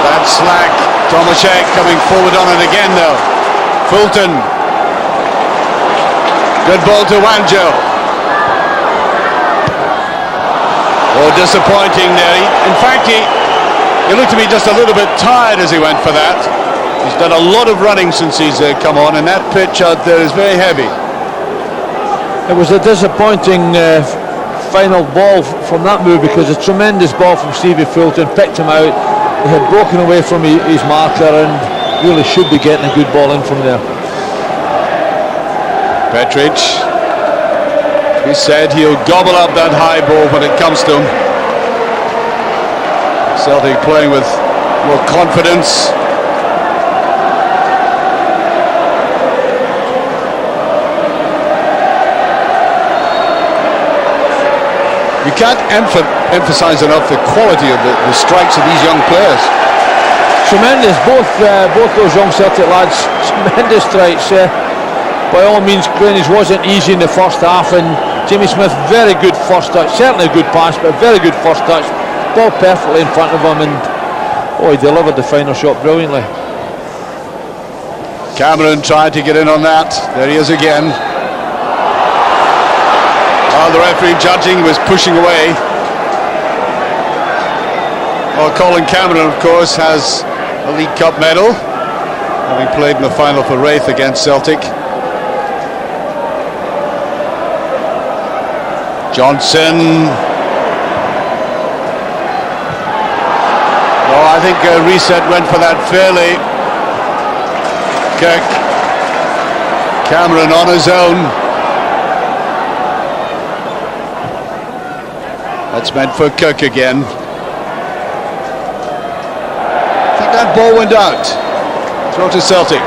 That's slack. Tomaschek coming forward on it again though. Fulton. Good ball to Juanjo. Oh, disappointing there. In fact, He looked to me just a little bit tired as he went for that. He's done a lot of running since he's come on, and that pitch out there is very heavy. It was a disappointing final ball from that move, because a tremendous ball from Stevie Fulton picked him out. He had broken away from his marker and really should be getting a good ball in from there. Petric, he said he'll gobble up that high ball when it comes to him. Celtic playing with more confidence. You can't emphasize enough the quality of the strikes of these young players. Tremendous, both those young Celtic lads, tremendous strikes. By all means, Crainey's wasn't easy in the first half, and Jimmy Smith, very good first touch, certainly a good pass, but very good first touch. Ball perfectly in front of him, and he delivered the final shot brilliantly. Cameron tried to get in on that. There he is again. The referee judging was pushing away. Well, Colin Cameron, of course, has a League Cup medal, having played in the final for Riseth against Celtic. Johnson. I think Riseth went for that fairly. Kirk. Cameron on his own. That's meant for Kirk again. I think that ball went out. Throw to Celtic.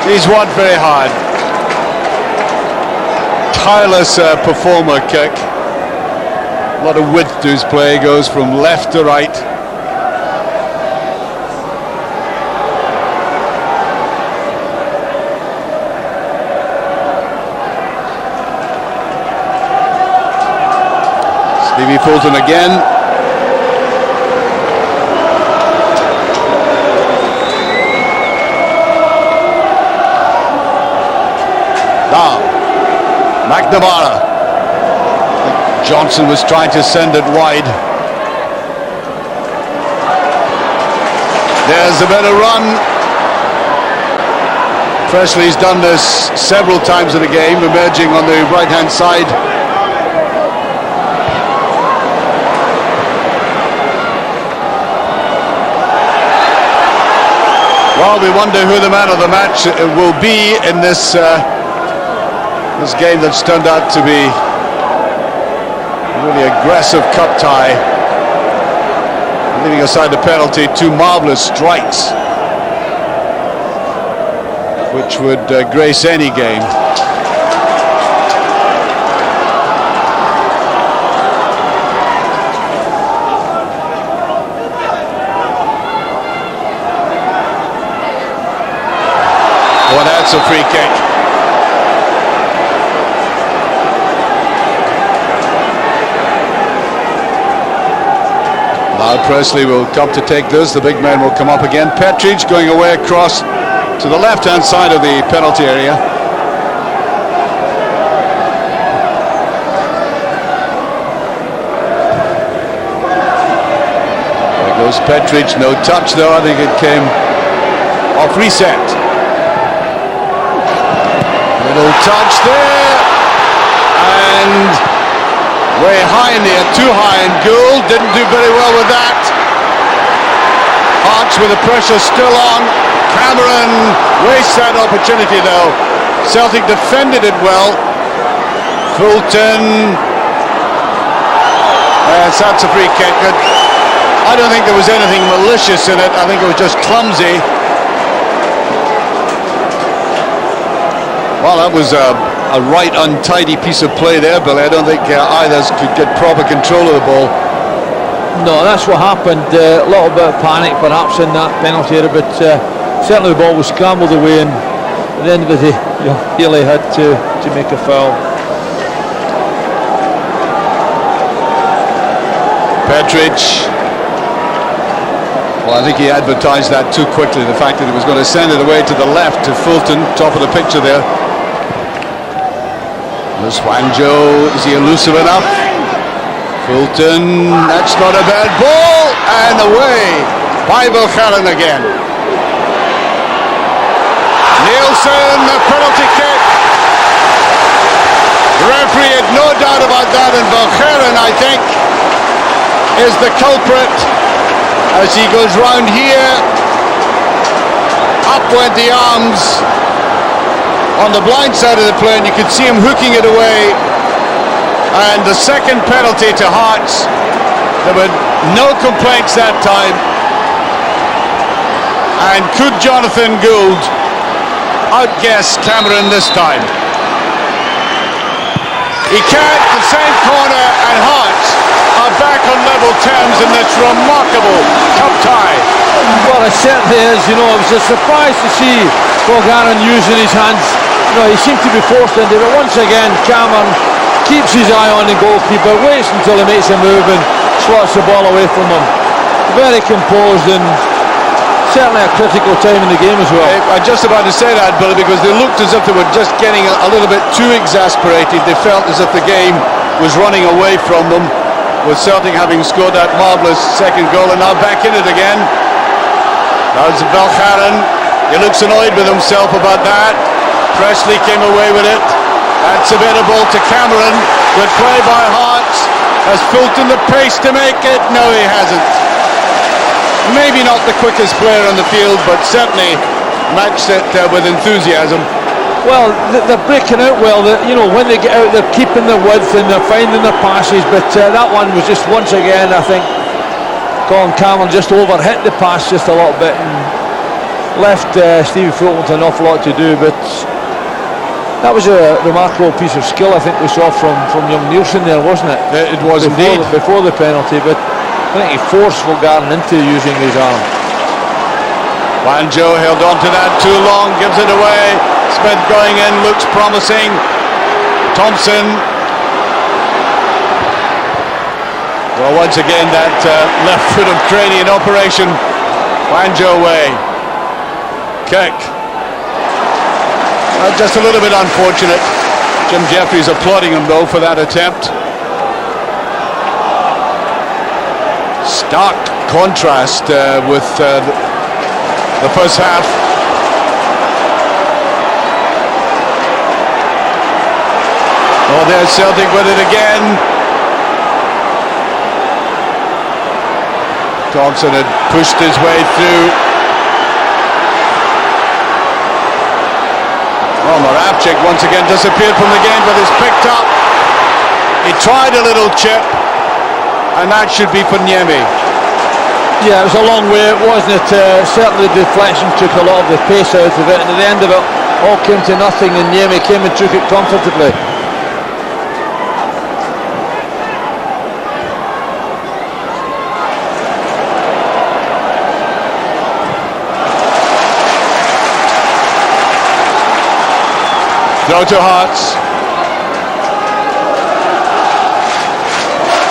He's won very hard. Tireless performer, Kirk. A lot of width to his play, goes from left to right. Stevie Fulton again. Now, McNamara. I think Johnson was trying to send it wide. There's a better run. Pressley's done this several times in the game, emerging on the right-hand side. Well, we wonder who the man of the match will be in this this game that's turned out to be a really aggressive cup tie. Leaving aside the penalty, two marvellous strikes which would grace any game. Oh, that's a free kick. Now Pressley will come to take this. The big man will come up again. Petric going away across to the left-hand side of the penalty area. There goes Petric. No touch though. I think it came off Riseth. Little touch there, and way high in there, too high, and Gould didn't do very well with that. Hearts with the pressure still on. Cameron wastes that opportunity though. Celtic defended it well. Fulton. That's a free kick. I don't think there was anything malicious in it. I think it was just clumsy. Well, that was a right untidy piece of play there, Billy. I don't think either could get proper control of the ball. No, that's what happened. A little bit of panic perhaps in that penalty area, but certainly the ball was scrambled away, and at the end of the day, Healy had to make a foul. Petric. Well, I think he advertised that too quickly, the fact that he was going to send it away to the left to Fulton, top of the picture there. There's Juanjo. Is he elusive enough? Fulton, that's not a bad ball, and away by Valgaeren again. Neilson, the penalty kick. The referee had no doubt about that, and Valgaeren, I think, is the culprit as he goes round here. Up went the arms on the blind side of the play, and you could see him hooking it away. And the second penalty to Hearts. There were no complaints that time. And could Jonathan Gould outguess Cameron this time? He can't. The same corner, and Hearts are back on level terms in this remarkable cup tie. Well, it certainly is. You know, it was a surprise to see Valgaeren using his hands. You know, he seemed to be forced into it. Once again, Cameron keeps his eye on the goalkeeper, waits until he makes a move and slots the ball away from him. Very composed, and certainly a critical time in the game as well. I'm just about to say that, Billy, because they looked as if they were just getting a little bit too exasperated. They felt as if the game was running away from them, with Celtic having scored that marvellous second goal, and now back in it again. That's Valgaeren. He looks annoyed with himself about that. Pressley came away with it. That's available to Cameron. Good play by Hearts. Has Fulton the pace to make it? No, he hasn't. Maybe not the quickest player on the field, but certainly matched it with enthusiasm. Well, they're breaking out well. You know, when they get out, they're keeping their width and they're finding their passes. But that one was just, once again, I think Colin Cameron just overhit the pass just a little bit and left Stevie Fulton with an awful lot to do. But that was a remarkable piece of skill, I think we saw from young Neilson there, wasn't it? It was indeed. Before the penalty, but I think he forced Valgaeren into using his arm. Juanjo held on to that too long, gives it away. Smith going in, looks promising. Thompson. Well, once again, that left foot of Crainey in operation. Juanjo away. Kirk. Just a little bit unfortunate. Jim Jeffries applauding him though for that attempt. Stark contrast with the first half. Oh, there's Celtic with it again. Thompson had pushed his way through. Oh, Moravcik once again disappeared from the game, but is picked up. He tried a little chip, and that should be for Niemi. Yeah, it was a long way, wasn't it? Certainly the deflection took a lot of the pace out of it, and at the end of it, all came to nothing, and Niemi came and took it comfortably. Throw to Hearts.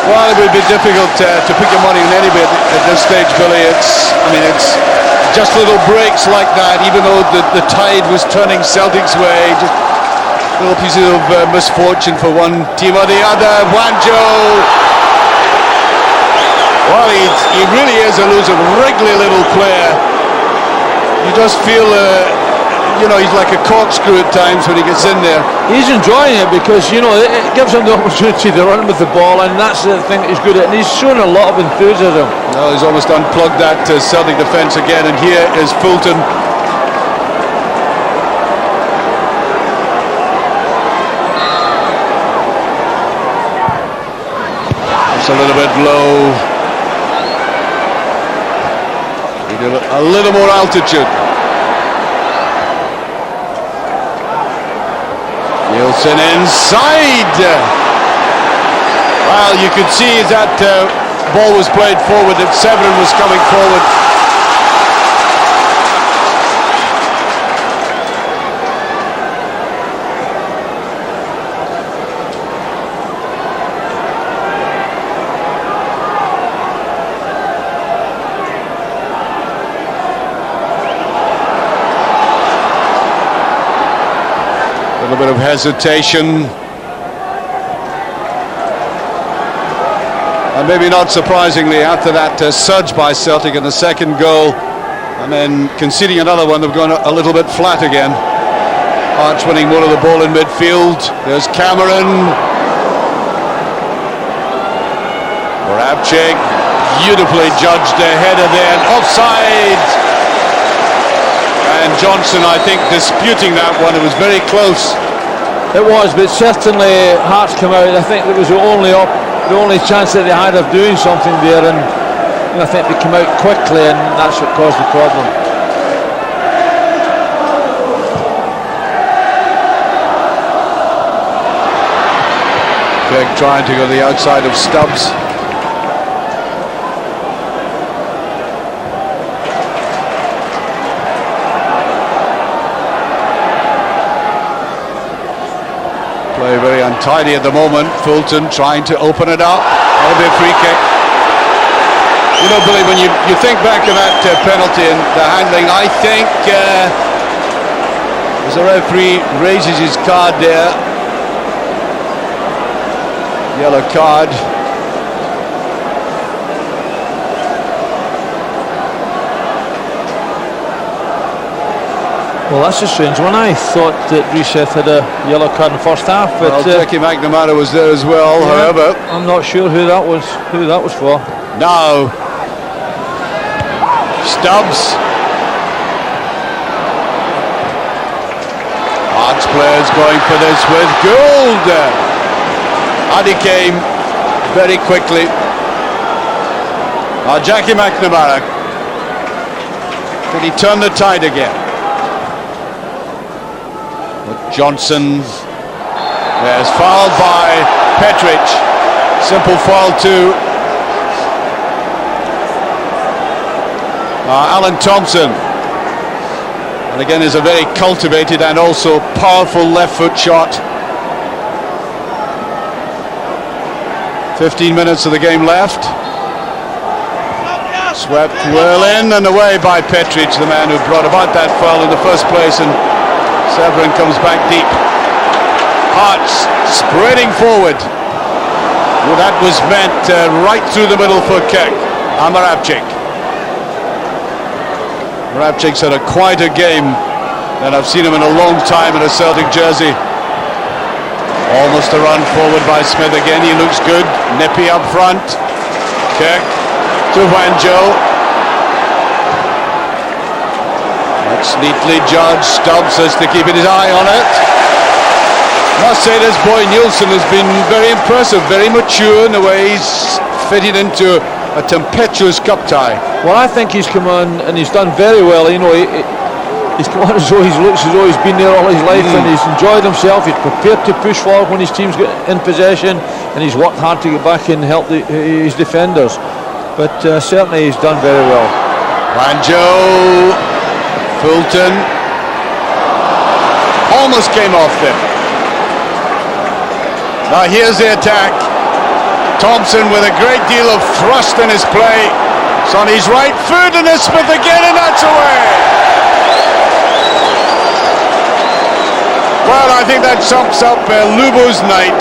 Well, it would be difficult to put your money on any bit at this stage, Billy. It's just little breaks like that, even though the tide was turning Celtic's way. Just little pieces of misfortune for one team or the other. Juanjo. Well, he really is a loser, wriggly little player. You just feel he's like a corkscrew at times when he gets in there. He's enjoying it because, you know, it gives him the opportunity to run with the ball, and that's the thing that he's good at, and he's shown a lot of enthusiasm. Well, he's almost unplugged that Celtic defence again, and here is Fulton. It's a little bit low. A little more altitude. Neilson inside. Well, you could see that ball was played forward, that Severin was coming forward. A little bit of hesitation. And maybe not surprisingly, after that surge by Celtic in the second goal, and then conceding another one, they've gone a little bit flat again. Hearts winning more of the ball in midfield. There's Cameron. Moravcik, beautifully judged the header there, and offside. And Johnson, I think, disputing that one. It was very close. It was, but certainly Hearts come out. I think it was the only chance that they had of doing something there, and I think they came out quickly, and that's what caused the problem. Kirk trying to go to the outside of Stubbs. Play very untidy at the moment. Fulton trying to open it up. That'll be a free kick. You know, Billy, when you think back to that penalty and the handling, I think as the referee raises his card there, yellow card. Well, that's a strange one. I thought that Riseth had a yellow card in the first half, but McNamara was there as well. Yeah, however, I'm not sure who that was for. now Stubbs. Hearts players going for this with Gould. And he came very quickly. Jackie McNamara. Did he turn the tide again? Johnson, there's foul by Petric, simple foul to Alan Thompson, and again is a very cultivated and also powerful left foot shot. 15 minutes of the game left. Swept well in and away by Petric, the man who brought about that foul in the first place, and Severin comes back deep. Hearts spreading forward. Well, that was meant right through the middle for Kirk. Moravcik. Moravcik's had a quieter game than I've seen him in a long time in a Celtic jersey. Almost a run forward by Smith again. He looks good. Nippy up front. Kirk to Juanjo. That's neatly judged. Stubbs has to keep his eye on it. Must say this boy Neilson has been very impressive, very mature in the way he's fitted into a tempestuous cup tie. Well, I think he's come on and he's done very well. You know, he's come on as though he looks as though he's been there all his life, and he's enjoyed himself. He's prepared to push forward when his team's got in possession, and he's worked hard to get back and help his defenders. But certainly he's done very well. Juanjo, Fulton, almost came off there. Now here's the attack. Thompson with a great deal of thrust in his play. It's on his right foot, and it's Smith again, and that's away. Well, I think that sums up Lubo's night.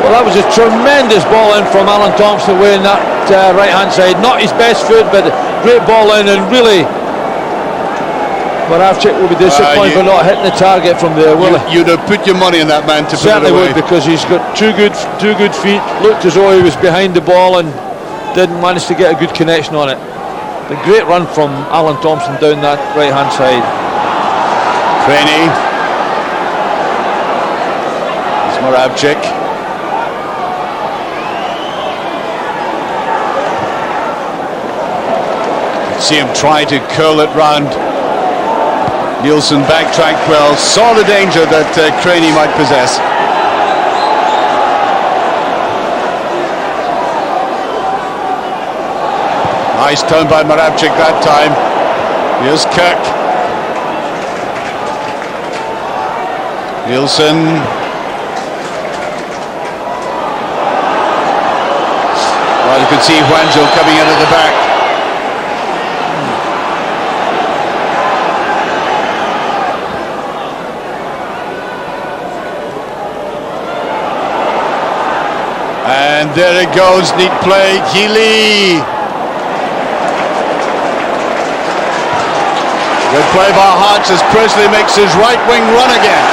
Well, that was a tremendous ball in from Alan Thompson away in that right hand side. Not his best foot, but great ball in, and really Moravcik will be disappointed for not hitting the target from there, will he? You'd have put your money on that man to certainly put it away. Would, because he's got two good feet. Looked as though he was behind the ball and didn't manage to get a good connection on it. The great run from Alan Thompson down that right hand side. Crainey. It's Moravcik. See him try to curl it round. Neilson backtracked well, saw the danger that Crainey might possess. Nice turn by Moravcik that time. Here's Kirk. Neilson. Well, you can see Juanjo coming in at the back. And there it goes, neat play, Healy. Good play by Hearts as Pressley makes his right wing run again.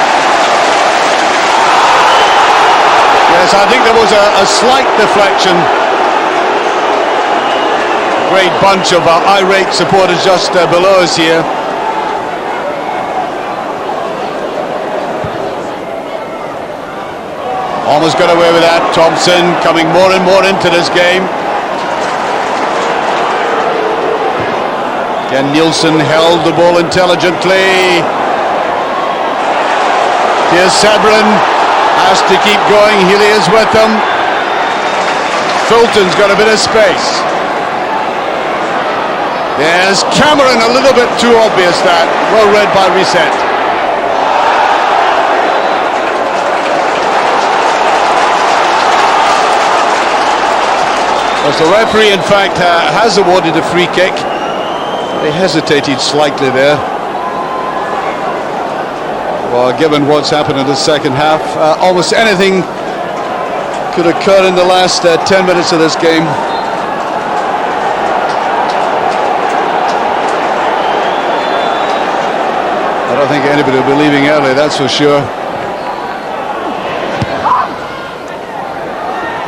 Yes, I think there was a slight deflection. Great bunch of irate supporters just below us here. Almost got away with that. Thompson coming more and more into this game. Again, Neilson held the ball intelligently. Here's Severin, has to keep going. Healy is with them. Fulton's got a bit of space. There's Cameron, a little bit too obvious that. Well read by Riseth. As the referee, in fact, has awarded a free kick. They hesitated slightly there. Well, given what's happened in the second half, almost anything could occur in the last 10 minutes of this game. I don't think anybody will be leaving early, that's for sure.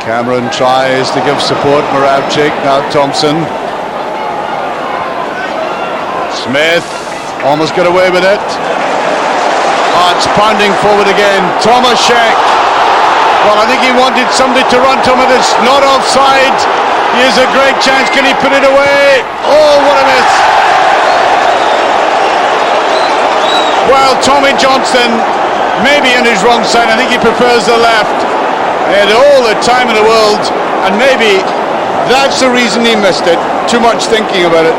Cameron tries to give support. Moravcik, now Thompson. Smith almost got away with it. Hearts pounding forward again. Tomaschek. Well, I think he wanted somebody to run to him. It's not offside. Here's a great chance. Can he put it away? Oh, what a miss. Well, Tommy Johnston maybe on his wrong side. I think he prefers the left. He had all the time in the world, and maybe that's the reason he missed it. Too much thinking about it.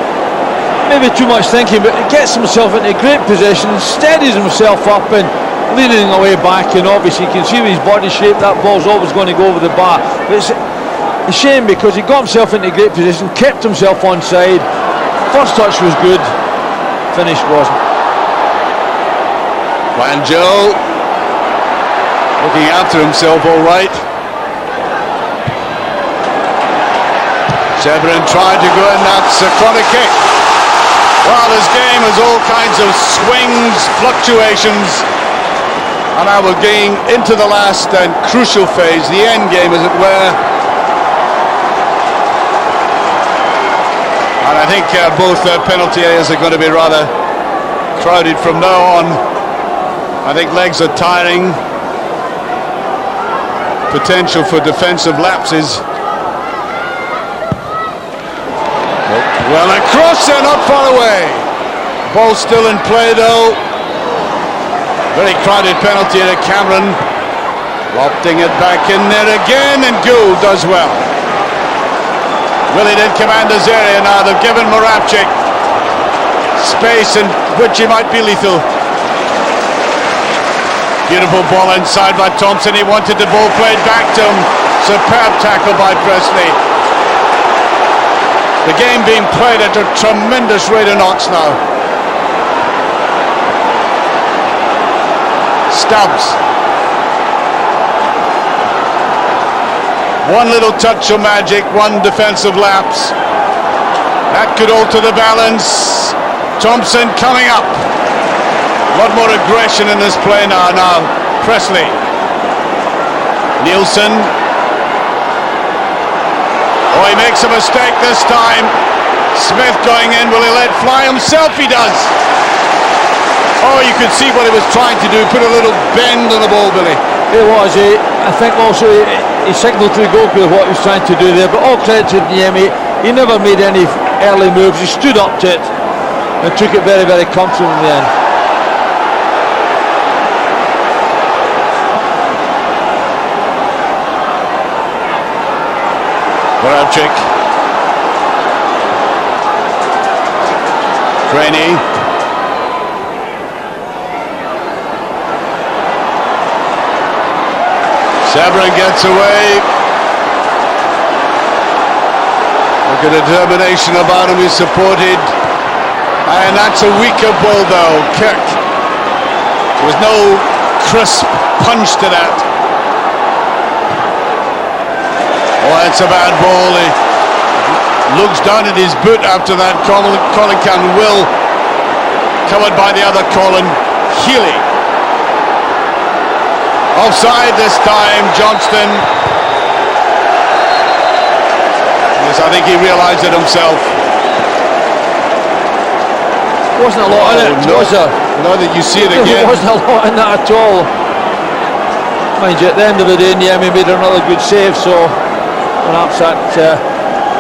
Maybe too much thinking, but he gets himself into great position, steadies himself up and leaning away back, and obviously you can see with his body shape that ball's always going to go over the bar. But it's a shame because he got himself into great position, kept himself onside. First touch was good, finish wasn't. Juanjo looking after himself all right. Severin tried to go in, that's a corner kick. Well, this game has all kinds of swings, fluctuations, and now we're getting into the last and crucial phase, the end game as it were. And I think both penalty areas are going to be rather crowded from now on. I think legs are tiring. Potential for defensive lapses. Well, across there, not far away. Ball still in play though. Very crowded penalty to Cameron. Lofting it back in there again, and Gould does well. Really did command his area now. They've given Moravcik space in which he might be lethal. Beautiful ball inside by Thompson. He wanted the ball played back to him. Superb tackle by Pressley. The game being played at a tremendous rate of knots now. Stubbs. One little touch of magic, one defensive lapse. That could alter the balance. Thompson coming up. A lot more aggression in this play now. Pressley. Neilson. Oh, he makes a mistake this time. Smith going in. Will he let fly himself? He does. Oh, you could see what he was trying to do. Put a little bend on the ball, Billy. It was. I think also he signalled to the goalkeeper what he was trying to do there. But all credit to Niemi. He never made any early moves. He stood up to it and took it very, very comfortably in the end. Moravcik. Crainey. Severin gets away. Look at the determination of Adam, he's supported. And that's a weaker ball though. Kirk. There was no crisp punch to that. that's a bad ball. He looks down at his boot after that. Colin Will, covered by the other Colin, Healy. Offside this time, Johnston. Yes, I think he realised it himself. Wasn't a lot in it, no, was there? now that you see it again. There wasn't a lot in that at all. Mind you, at the end of the day, Niemi made another good save, so perhaps that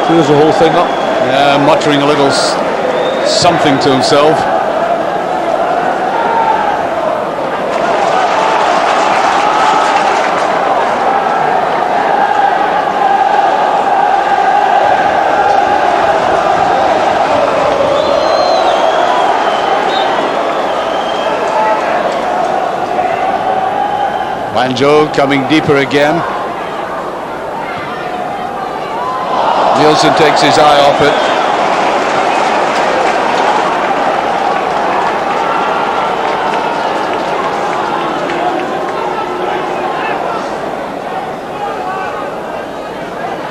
clears the whole thing up. Yeah, muttering a little something to himself. Juanjo coming deeper again. Neilson takes his eye off it.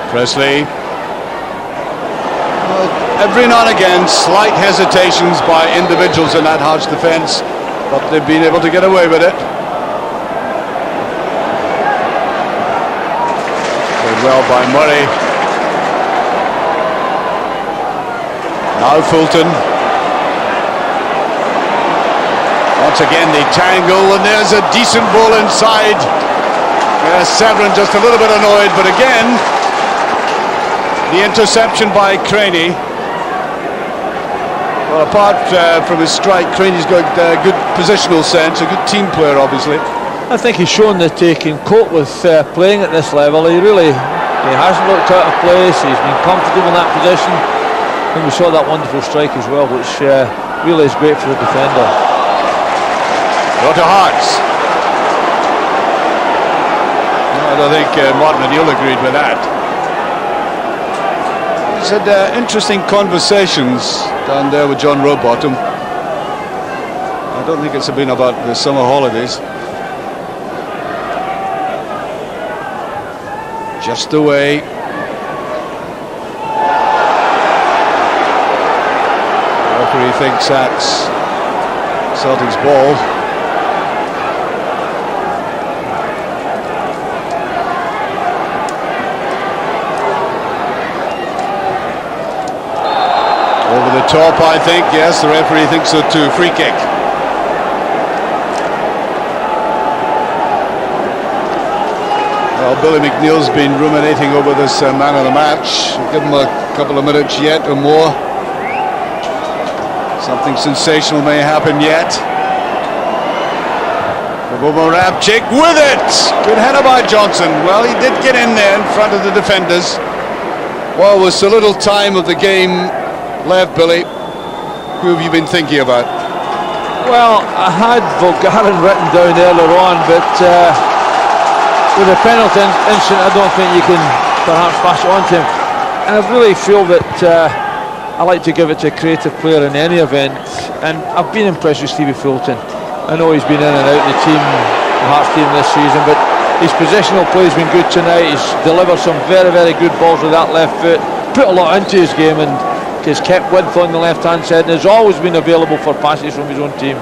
Pressley. Well, every now and again, slight hesitations by individuals in that Hearts defence, but they've been able to get away with it. Well by Murray. Now Fulton. Once again they tangle, and there's a decent ball inside. Severin just a little bit annoyed, but again the interception by Crainey. Well, apart from his strike, Crainey's got good positional sense, a good team player obviously. I think he's shown that he can cope with playing at this level. He hasn't looked out of place. He's been comfortable in that position. And we saw that wonderful strike as well, which really is great for the defender. Go to Hearts. No, I don't think Martin and Neil agreed with that. He's had interesting conversations down there with John Rowbottom. I don't think it's been about the summer holidays. Just away. The referee thinks that's Celtic's ball. Over the top, I think. Yes, the referee thinks so too. Free kick. Well, Billy McNeil's been ruminating over this man of the match. Give him a couple of minutes yet or more. Something sensational may happen yet. Moravcik with it! Good header by Johnson. Well, he did get in there in front of the defenders. Well, with so little time of the game left, Billy, who have you been thinking about? Well, I had Valgaeren written down earlier on, but with a penalty incident, I don't think you can perhaps pass it on to him. And I really feel that I like to give it to a creative player in any event, and I've been impressed with Stevie Fulton. I know he's been in and out of the Hearts team this season, but his positional play has been good tonight. He's delivered some very, very good balls with that left foot, put a lot into his game, and has kept width on the left-hand side, and has always been available for passes from his own team.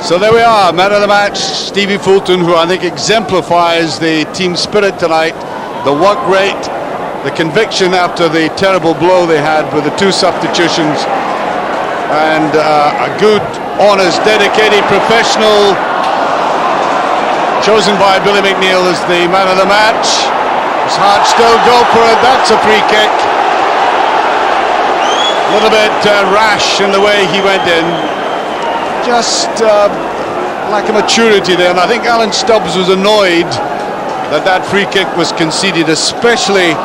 So there we are, man of the match, Stevie Fulton, who I think exemplifies the team spirit tonight, the work rate, the conviction after the terrible blow they had with the two substitutions, and a good, honest, dedicated professional chosen by Billy McNeil as the man of the match. His heart still go for it. That's a free kick. A little bit rash in the way he went in. Just lack of maturity there, and I think Alan Stubbs was annoyed that that free kick was conceded, especially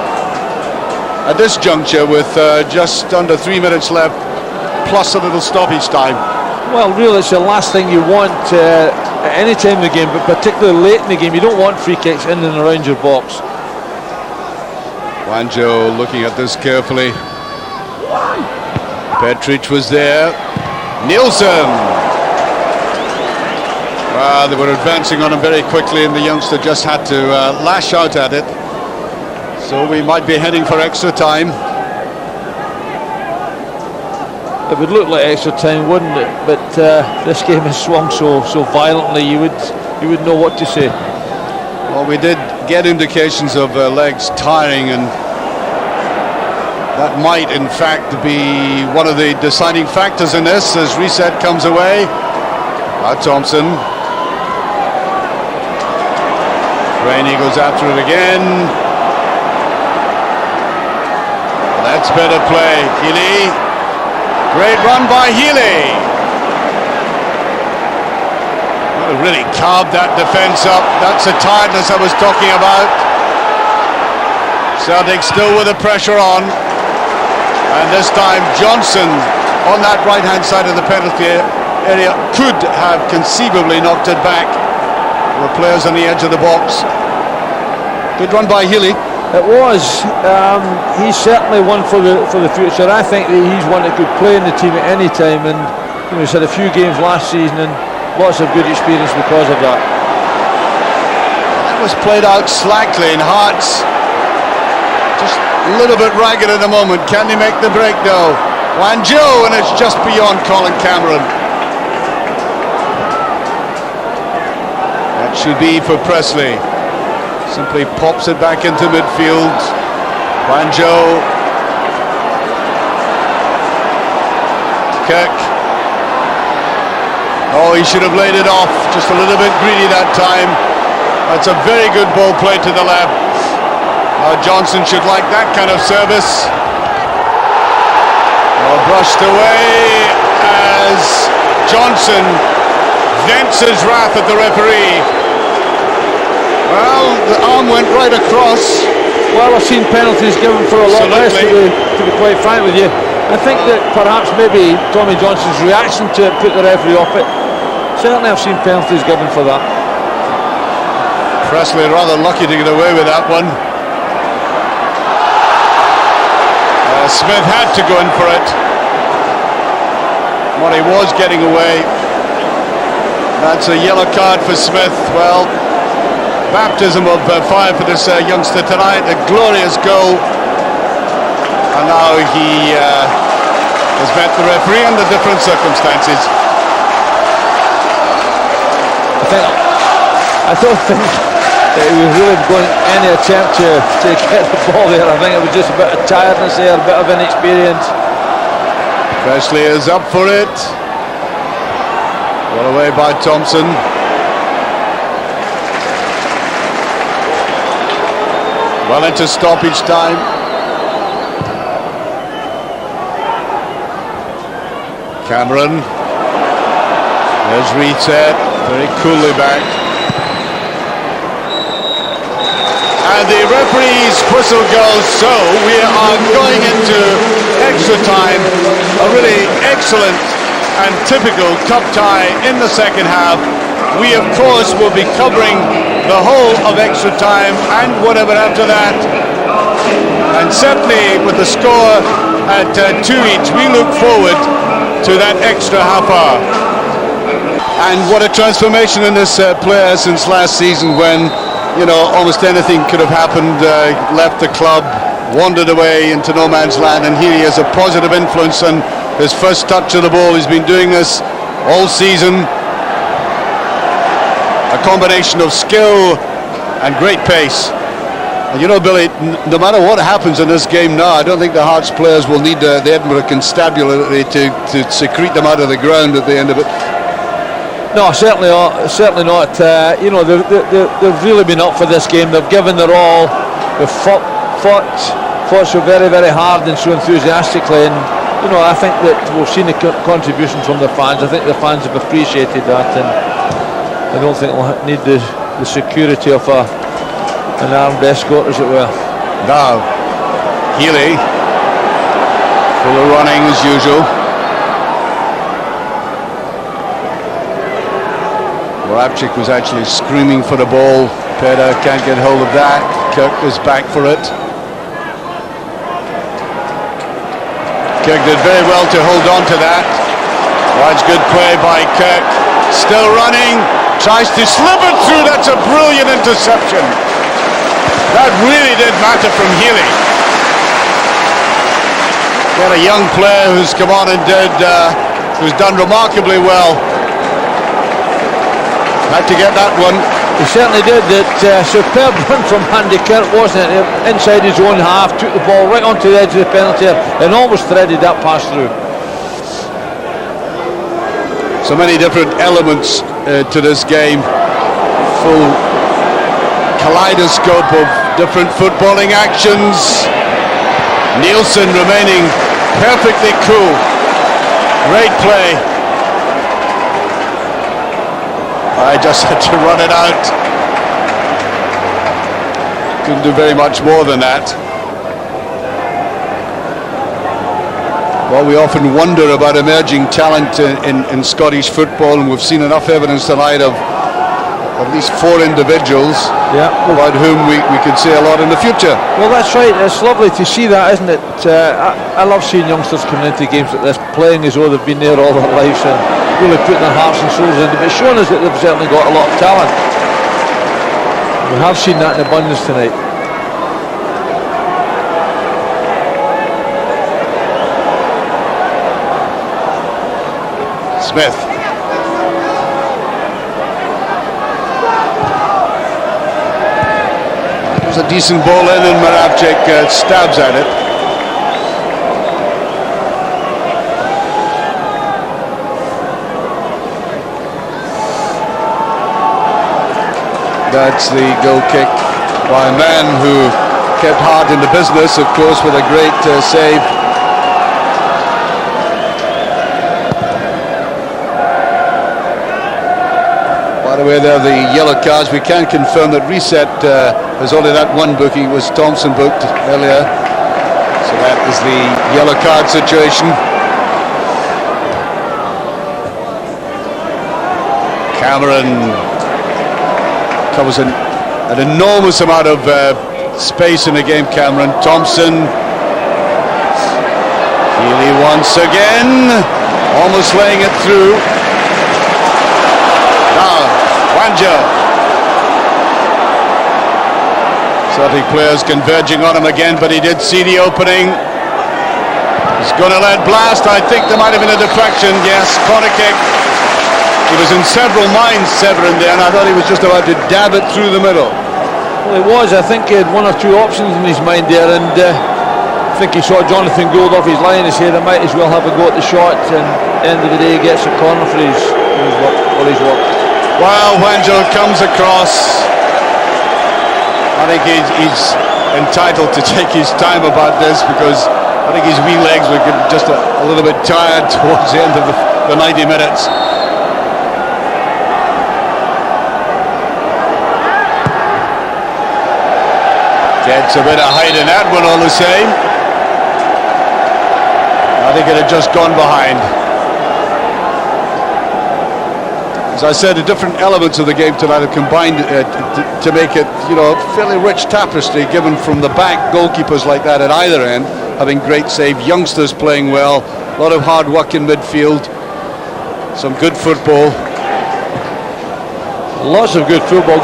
at this juncture with just under 3 minutes left, plus a little stoppage time. Well, really, it's the last thing you want at any time in the game, but particularly late in the game. You don't want free kicks in and around your box. Juanjo looking at this carefully. Petric was there. Neilson. They were advancing on him very quickly, and the youngster just had to lash out at it. So we might be heading for extra time. It would look like extra time, wouldn't it? But this game has swung so violently. You would know what to say. Well, we did get indications of legs tiring, and that might in fact be one of the deciding factors in this as Riseth comes away. Thompson. Crainey goes after it again. That's better play. Healy. Great run by Healy. Really carved that defence up. That's the tiredness I was talking about. Celtic still with the pressure on. And this time Johnson on that right hand side of the penalty area could have conceivably knocked it back. There were players on the edge of the box. Good run by Healy. It was. He's certainly one for the future. I think that he's one that could play in the team at any time, and he's had a few games last season and lots of good experience because of that. That was played out slackly, and Hearts just a little bit ragged at the moment. Can they make the break though? Juanjo, and it's just beyond Colin Cameron. That should be for Pressley. Simply pops it back into midfield. Juanjo. Kirk. Oh, he should have laid it off. Just a little bit greedy that time. That's a very good ball play to the left. Now Johnson should like that kind of service. Oh, brushed away as Johnson vents his wrath at the referee. Well, the arm went right across. Well, I've seen penalties given for a lot less, to be quite frank with you. I think that perhaps maybe Tommy Johnson's reaction to it put the referee off it. Certainly I've seen penalties given for that. Pressley rather lucky to get away with that one. Smith had to go in for it. Well, he was getting away. That's a yellow card for Smith. Well, baptism of fire for this youngster tonight. A glorious goal, and now he has met the referee under different circumstances. I don't think that he was really going any attempt to get the ball there. I think it was just a bit of tiredness there, a bit of inexperience. Pressley is up for it. Well away by Thompson. Well into stoppage time. Cameron. There's Riseth, very coolly back. And the referee's whistle goes, so we are going into extra time. A really excellent and typical cup tie in the second half. We of course will be covering the whole of extra time and whatever after that, and certainly with the score at 2 each, we look forward to that extra half hour. And what a transformation in this player since last season, when almost anything could have happened. Left the club, wandered away into no man's land, and here he is, a positive influence on his first touch of the ball. He's been doing this all season. A combination of skill and great pace. And Billy, no matter what happens in this game now, I don't think the Hearts players will need the Edinburgh constabulary to secrete them out of the ground at the end of it. No, certainly not. Certainly not. They've really been up for this game. They've given their all. They've fought so very, very hard and so enthusiastically. And I think that we've seen the contribution from the fans. I think the fans have appreciated that, and I don't think we'll need the security of an armed escort, as it were. Now, Healy, full of running as usual. Moravcik was actually screaming for the ball. Petta can't get hold of that. Kirk is back for it. Kirk did very well to hold on to that. That's good play by Kirk. Still running. Tries to slip it through. That's a brilliant interception. That really did matter from Healy. Got a young player who's come on and who's done remarkably well. Had to get that one. He certainly did. That superb run from Andy Kirk, wasn't it? Inside his own half, took the ball right onto the edge of the penalty area and almost threaded that pass through. So many different elements to this game. Full kaleidoscope of different footballing actions. Neilson remaining perfectly cool. Great play. I just had to run it out. Couldn't do very much more than that. Well, we often wonder about emerging talent in Scottish football, and we've seen enough evidence tonight of at least 4 individuals about whom we could say a lot in the future. Well, that's right. It's lovely to see that, isn't it? I love seeing youngsters coming into games like this, playing as though they've been there all their lives and really putting their hearts and souls into it. It's shown us that they've certainly got a lot of talent. We have seen that in abundance tonight. Smith. It was a decent ball in, and Moravcik stabs at it. That's the goal kick by a man who kept hard in the business, of course, with a great save. By the way, there are the yellow cards. We can confirm that Riseth has only that one booking. It was Thompson booked earlier. So that is the yellow card situation. Cameron covers an enormous amount of space in the game, Cameron. Thompson. Healy once again. Almost laying it through. Now, Juanjo. Celtic players converging on him again, but he did see the opening. He's going to let blast. I think there might have been a deflection. Yes, corner kick. He was in several minds, Severin, there, and I thought he was just about to dab it through the middle. Well, he was. I think he had 1 or 2 options in his mind there, and I think he saw Jonathan Gould off his line and said, I might as well have a go at the shot, and at the end of the day he gets a corner for his work. Well, Juanjo comes across. I think he's entitled to take his time about this, because I think his wee legs were just a little bit tired towards the end of the 90 minutes. Gets a bit of height in that one all the same. I think it had just gone behind. As I said, the different elements of the game tonight have combined to make it, a fairly rich tapestry, given from the back, goalkeepers like that at either end having great save, youngsters playing well, a lot of hard work in midfield, some good football. Lots of good football,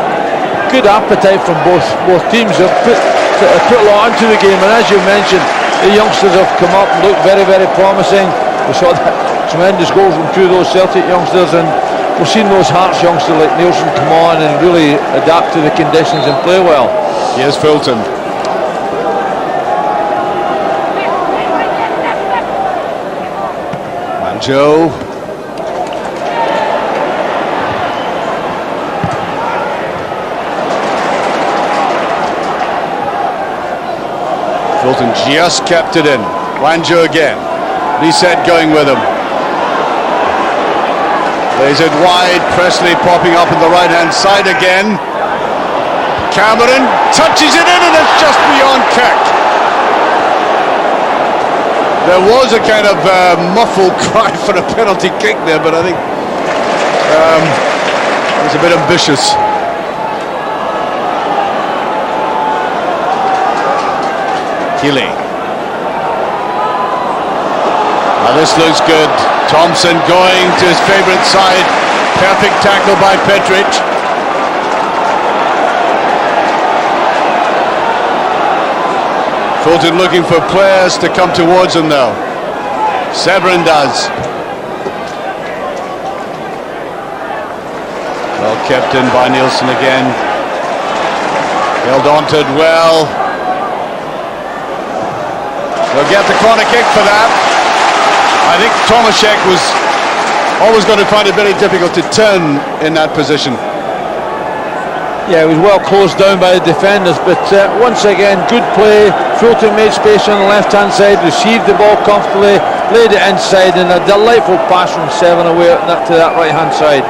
good appetite from both teams. Have put a lot into the game, and as you mentioned, the youngsters have come up and looked very, very promising. We saw that tremendous goals from 2 of those Celtic youngsters, and we've seen those Hearts youngsters like Neilson come on and really adapt to the conditions and play well. Here's Fulton. Juanjo. Fulton just kept it in. Juanjo again. Riseth going with him. Lays it wide. Pressley popping up on the right hand side again. Cameron touches it in, and it's just beyond Kirk. There was a kind of muffled cry for a penalty kick there, but I think it was a bit ambitious. Healy. Now this looks good. Thompson going to his favourite side. Perfect tackle by Petric. Fulton looking for players to come towards him now. Severin does. Well kept in by Neilson again. Held on to it well. We'll get the corner kick for that. I think Tomaschek was always going to find it very difficult to turn in that position. Yeah, it was well closed down by the defenders, but once again, good play. Fulton made space on the left-hand side, received the ball comfortably, laid it inside, and a delightful pass from Severin away to that right-hand side.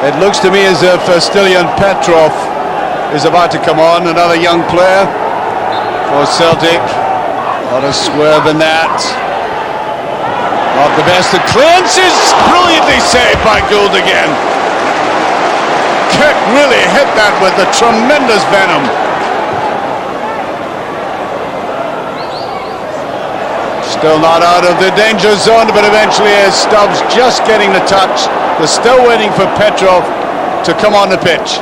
It looks to me as if Petrov is about to come on, another young player for Celtic. What a swerve in that. Not the best of clearances, brilliantly saved by Gould again. Kirk really hit that with a tremendous venom. Still not out of the danger zone, but eventually is Stubbs just getting the touch. They're still waiting for Petrov to come on the pitch.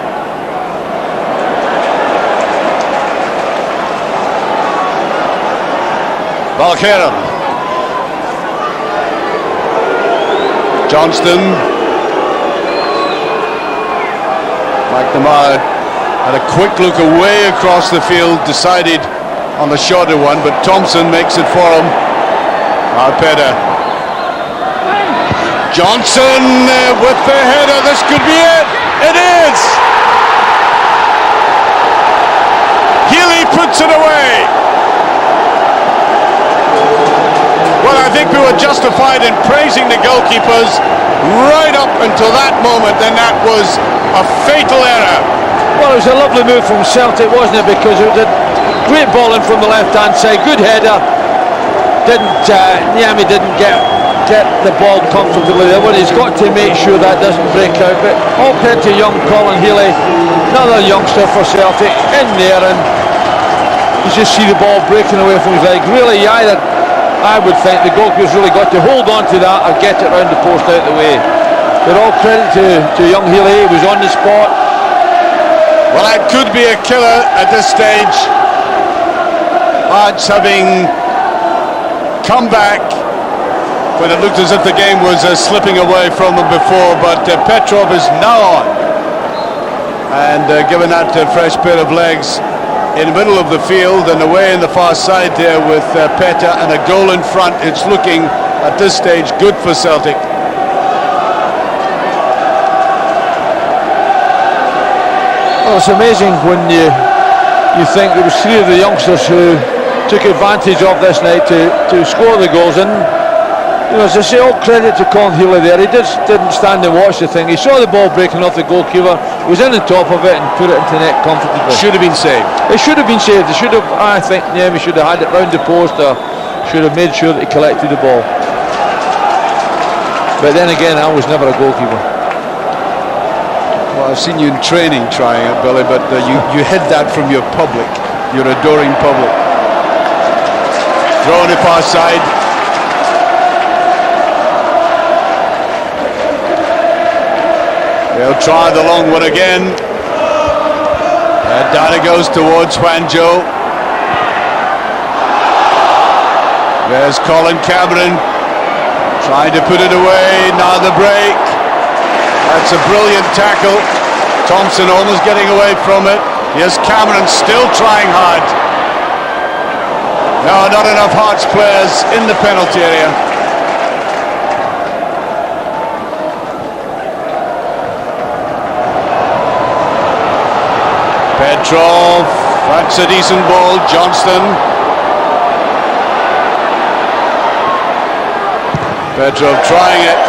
Valgaeren. Johnston. McNamara had a quick look away across the field, decided on the shorter one, but Thompson makes it for him. Petta. Johnson with the header. This could be it. It is. Healy puts it away. Well, I think we were justified in praising the goalkeepers right up until that moment, and that was a fatal error. Well, it was a lovely move from Celtic, wasn't it? Because it was a great ball in from the left-hand side, good header. Niemi didn't get the ball comfortably there. Well, he's got to make sure that doesn't break out. But all credit to young Colin Healy, another youngster for Celtic, in there, and you just see the ball breaking away from his leg. Really, I would think the goalkeeper's really got to hold on to that or get it round the post out of the way. But all credit to young Healy, he was on the spot. Well, that could be a killer at this stage. Hearts having come back when it looked as if the game was slipping away from them before, but Petrov is now on. And given that fresh pair of legs in the middle of the field and away in the far side there with Petta and a goal in front, it's looking at this stage good for Celtic. Well, it's amazing when you think there was three of the youngsters who took advantage of this night to score the goals, and you know, as I say, all credit to Colin Healy there. He didn't stand and watch the thing. He saw the ball breaking off the goalkeeper, was in the top of it and put it into net comfortably. Should have been saved. It should have been saved. They should have, I think Niemi should have had it round the post, or should have made sure that he collected the ball. But then again, I was never a goalkeeper. Well, I've seen you in training trying it, Billy, but you hid that from your public, your adoring public. Throw on the far side. They'll try the long one again. Down it goes towards Juanjo. There's Colin Cameron trying to put it away. Now the break. That's a brilliant tackle. Thompson almost getting away from it. Here's Cameron still trying hard. No, not enough Hearts players in the penalty area. Petrov, that's a decent ball. Johnston. Petrov trying it.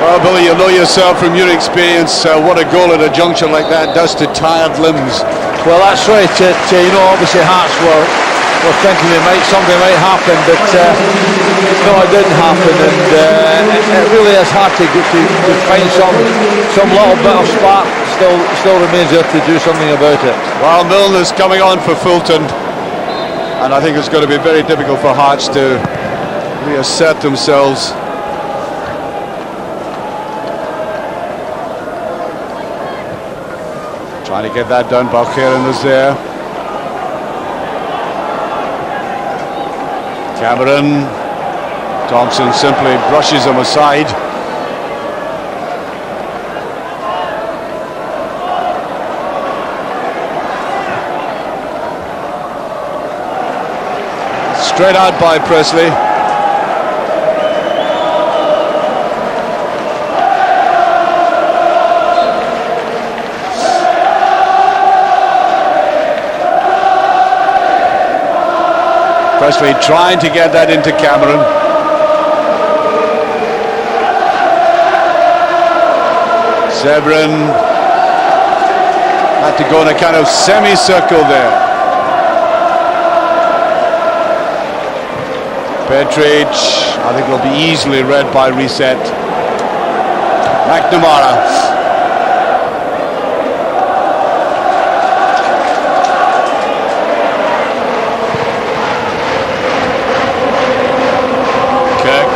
Well, Billy, you know yourself from your experience what a goal at a juncture like that does to tired limbs. Well, that's right. You know, obviously Hearts were thinking something might happen, but no, it didn't happen, and it really is hard to find some little bit of spark. Still remains there to do something about it. Well, Milne is coming on for Fulton, and I think it's going to be very difficult for Hearts to reassert themselves. Trying to get that done. Valgaeren was there. Cameron. Thompson simply brushes him aside. Straight out by Pressley. Pressley trying to get that into Cameron. Severin had to go in a kind of semicircle there. Petric, I think, will be easily read by Riseth. McNamara. Kirk.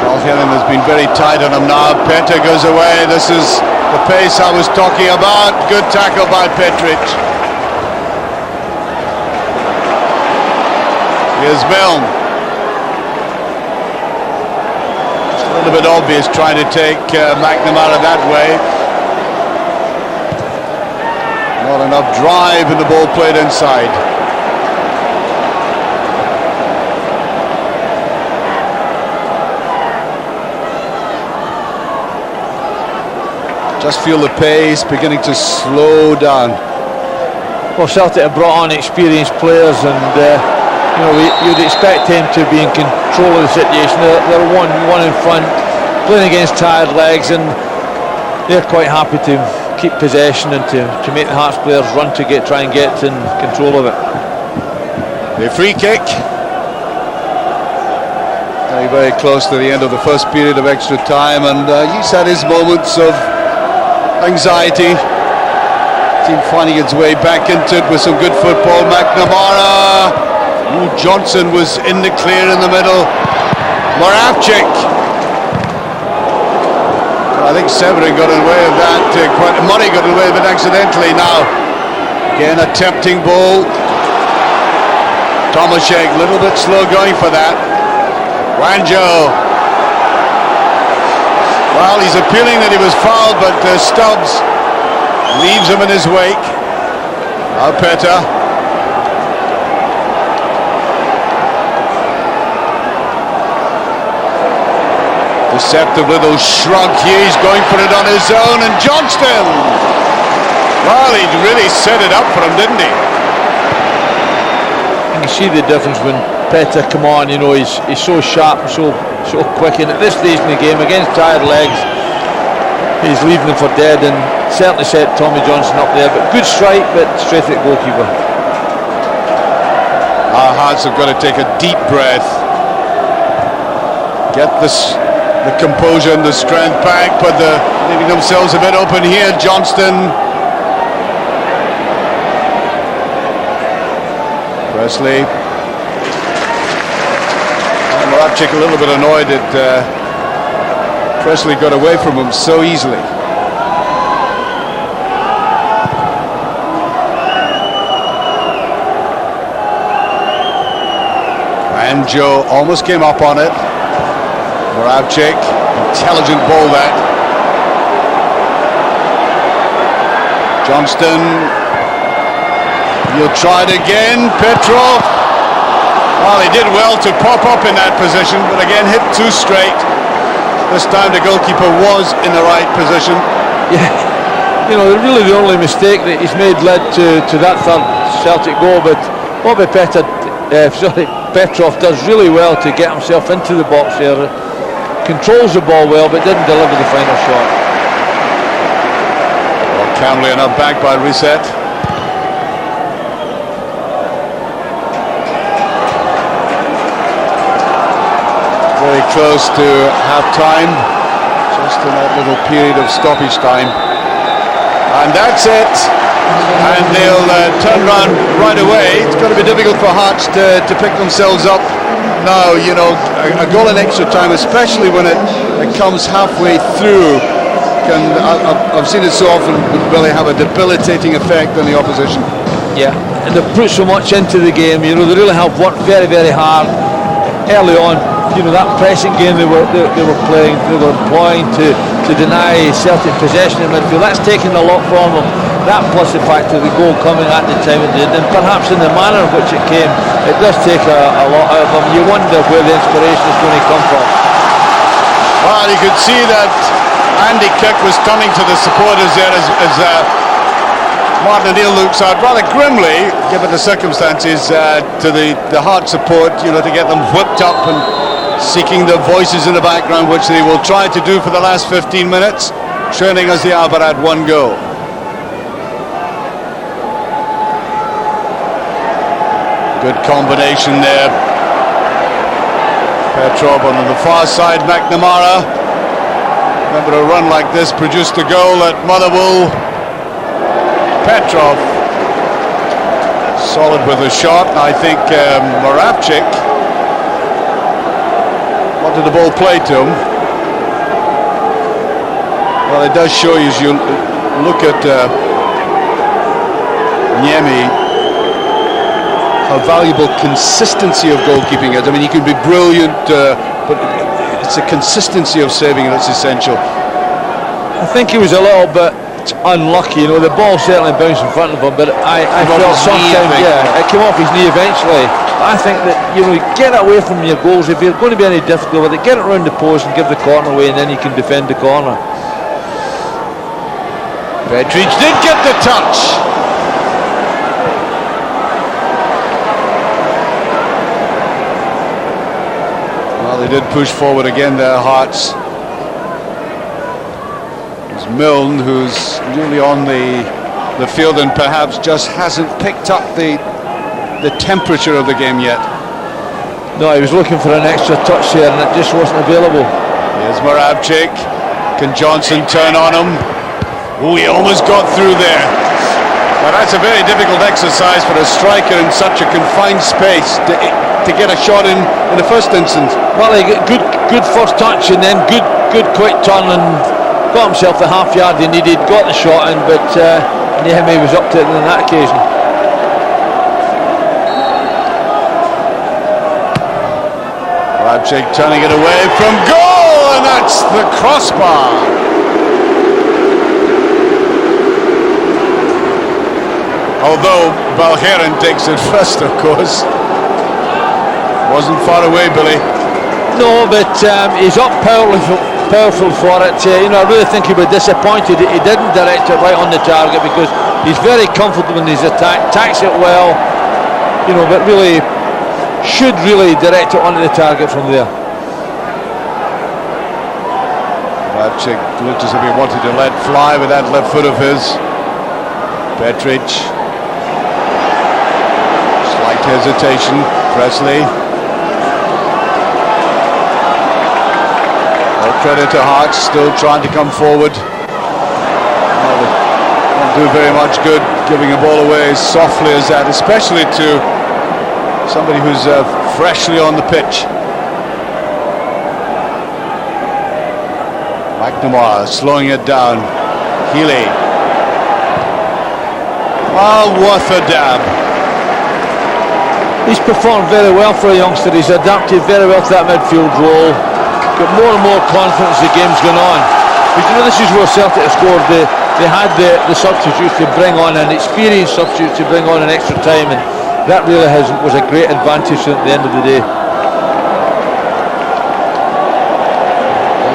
Valgaeren has been very tight on him now. Petta goes away. This is the pace I was talking about. Good tackle by Petric. Here's Milne. Just a little bit obvious trying to take McNamara that way. Not enough drive in the ball played inside. Just feel the pace beginning to slow down. Well, Celtic have brought on experienced players, and you know, you'd expect him to be in control of the situation. They're one in front, playing against tired legs, and they're quite happy to keep possession and to make the Hearts players run to try and get in control of it. The free kick. Very, very close to the end of the first period of extra time, and he's had his moments of anxiety. Team finding its way back into it with some good football. McNamara. Ooh, Johnson was in the clear in the middle. Moravcik. I think Severin got in the way of that. Murray got in the way of it accidentally now. Again, a tempting ball. Tomaschek, a little bit slow going for that. Juanjo. Well, he's appealing that he was fouled, but Stubbs leaves him in his wake. Now Petta. Deceptive little shrug here. He's going for it on his own, and Johnston. Well, he really set it up for him, didn't he? You can see the difference when Petta come on. You know, he's so sharp and so quick, and at this stage in the game against tired legs, he's leaving them for dead, and certainly set Tommy Johnson up there. But good strike, but straight at the goalkeeper. Our Hearts have got to take a deep breath, get this. The composure and the strength back, but they're leaving themselves a bit open here. Johnston. Pressley. Moravcik a little bit annoyed that Pressley got away from him so easily. Juanjo almost came up on it. Moravcik, intelligent ball that. Johnston, he'll try it again. Petrov. Well, he did well to pop up in that position, but again hit too straight. This time the goalkeeper was in the right position. Yeah, you know, really the only mistake that he's made led to that third Celtic goal, but Petrov does really well to get himself into the box there. Controls the ball well, but didn't deliver the final shot. Well, calmly enough back by Riseth. Very close to half-time, just in that little period of stoppage time. And that's it. And they'll turn around right away. It's going to be difficult for Hearts to pick themselves up now. You know, a goal in extra time, especially when it comes halfway through and I've seen it so often really have a debilitating effect on the opposition. Yeah, and they've put so much into the game. You know, they really have worked very, very hard early on. You know, that pressing game they were playing, they were employing to deny Celtic possession in midfield. That's taken a lot from them. That plus the fact of the goal coming at the time it did, and perhaps in the manner in which it came, it does take a lot out of them. You wonder where the inspiration is going to come from. Well, you could see that Andy Kirk was turning to the supporters there as Martin O'Neill looks out rather grimly, given the circumstances, to the Heart support, you know, to get them whipped up and seeking the voices in the background, which they will try to do for the last 15 minutes, trailing as they are but at 1 goal. Good combination there. Petrov on the far side, McNamara. Remember, a run like this produced a goal at Motherwell. Petrov solid with a shot, and I think Moravcik wanted the ball played to him. Well, it does show you as you look at Niemi how valuable consistency of goalkeeping is. I mean, he can be brilliant, but it's the consistency of saving that's essential. I think he was a little bit unlucky. You know, the ball certainly bounced in front of him, but I felt sometimes, it came off his knee eventually. I think that, you know, get away from your goals. If you're going to be any difficult with it, get it around the post and give the corner away, and then you can defend the corner. Petric did get the touch. Well, they did push forward again, their Hearts. It's Milne who's newly on the field and perhaps just hasn't picked up the temperature of the game yet. No, he was looking for an extra touch here and it just wasn't available. Here's Moravcik. Can Johnson turn on him? Oh, he almost got through there. Well, that's a very difficult exercise for a striker in such a confined space to get a shot in the first instance. Well, he got good first touch and then good quick turn and got himself the half yard he needed, got the shot in, but Niemi was up to it on that occasion. Moravcik turning it away from goal, and that's the crossbar. Although Valgaeren takes it first, of course. Wasn't far away, Billy. No, but he's up powerful for it. You know, I really think he was disappointed he didn't direct it right on the target, because he's very comfortable in his attack, tacks it well, you know, but really should really direct it onto the target from there. Moravcik looked as if he wanted to let fly with that left foot of his. Petric. Slight hesitation. Pressley. No credit to Hearts, still trying to come forward. Well, they don't do very much good giving a ball away as softly as that, especially to somebody who's freshly on the pitch. McNamara slowing it down. Healy. Well, worth a dab. He's performed very well for a youngster. He's adapted very well to that midfield role. Got more and more confidence as the game's gone on. But you know, this is where Celtic have scored. They had the substitutes to bring on, an experienced substitute to bring on an extra time, and that really was a great advantage at the end of the day.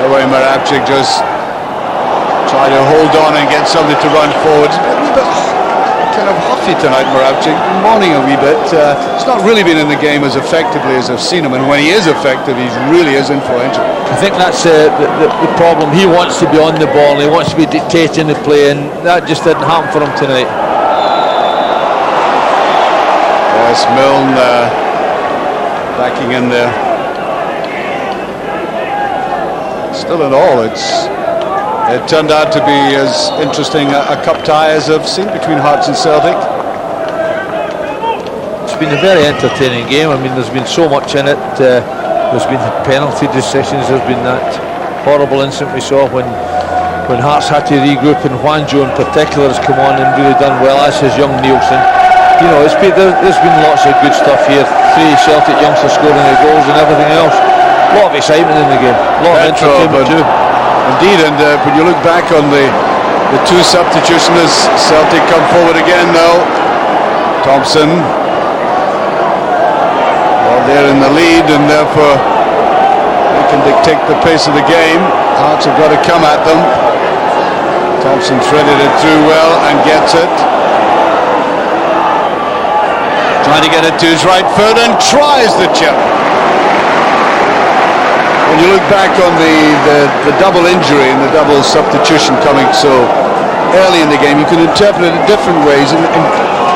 The way Moravcik just tried to hold on and get somebody to run forward. Kind of huffy tonight, Moravcik, moaning a wee bit. He's not really been in the game as effectively as I've seen him, and when he is effective, he really is influential. I think that's the problem. He wants to be on the ball, and he wants to be dictating the play, and that just didn't happen for him tonight. Yes, Milne backing in there. Still in all, it turned out to be as interesting a cup tie as I've seen between Hearts and Celtic. It's been a very entertaining game. I mean, there's been so much in it. There's been penalty decisions. There's been that horrible incident we saw when when Hearts had to regroup, and Juanjo in particular has come on and really done well, as has young Neilson. You know, there's been lots of good stuff here. 3 Celtic youngsters scoring their goals and everything else. A lot of excitement in the game. A lot of entertainment too. Indeed, and when you look back on the 2 substitutions, Celtic come forward again now. Thompson, well, they're in the lead, and therefore they can dictate the pace of the game. Hearts have got to come at them. Thompson threaded it through well and gets it. Trying to get it to his right foot and tries the chip. When you look back on the double injury and the double substitution coming so early in the game, you can interpret it in different ways, and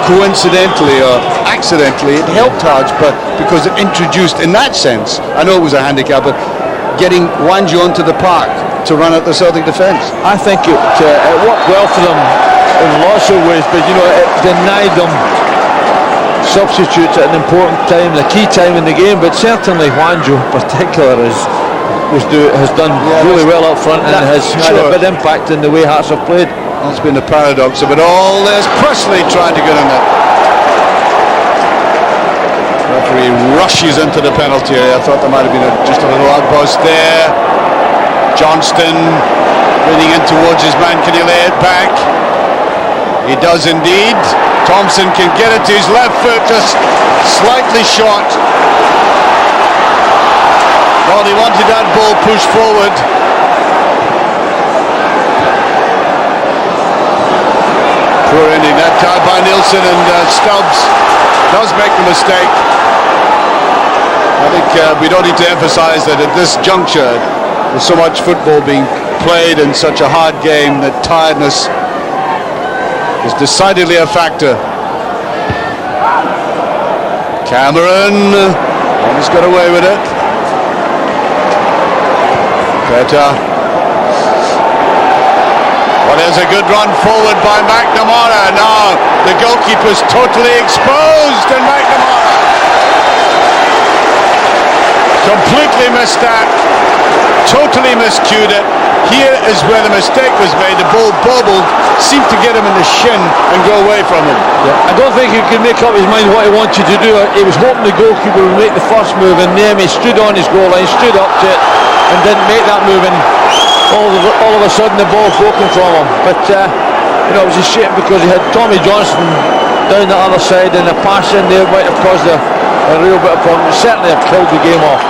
coincidentally or accidentally it helped Hearts, but because it introduced, in that sense, I know it was a handicap, but getting Juanjo onto the park to run at the Celtic defence. I think it worked well for them in lots of ways, but you know, it denied them substitutes at an important time, the key time in the game. But certainly Juanjo in particular has done really well up front, and has had a big impact in the way Hearts have played. That's been the paradox of it all. There's Pressley trying to get in there. Referee rushes into the penalty area. I thought there might have been just a little outburst there. Johnston leaning in towards his man. Can he lay it back? He does indeed. Thompson can get it to his left foot, just slightly short. Well, he wanted that ball pushed forward. Poor ending that time by Neilson, and Stubbs does make the mistake. I think we don't need to emphasise that at this juncture, with so much football being played in such a hard game, that tiredness is decidedly a factor. Cameron almost got away with it. Petta. Well, there's a good run forward by McNamara. Now the goalkeeper's totally exposed, and McNamara completely missed that, totally miscued it. Here is where the mistake was made. The ball bobbled, seemed to get him in the shin and go away from him. I don't think he could make up his mind what he wanted to do. He was hoping the goalkeeper would make the first move, and Niemi stood on his goal line, stood up to it, and didn't make that move, and all of a sudden the ball broken from him. But you know, it was a shame, because he had Tommy Johnson down the other side, and a pass in there might have caused a real bit of problem. It certainly have killed the game off.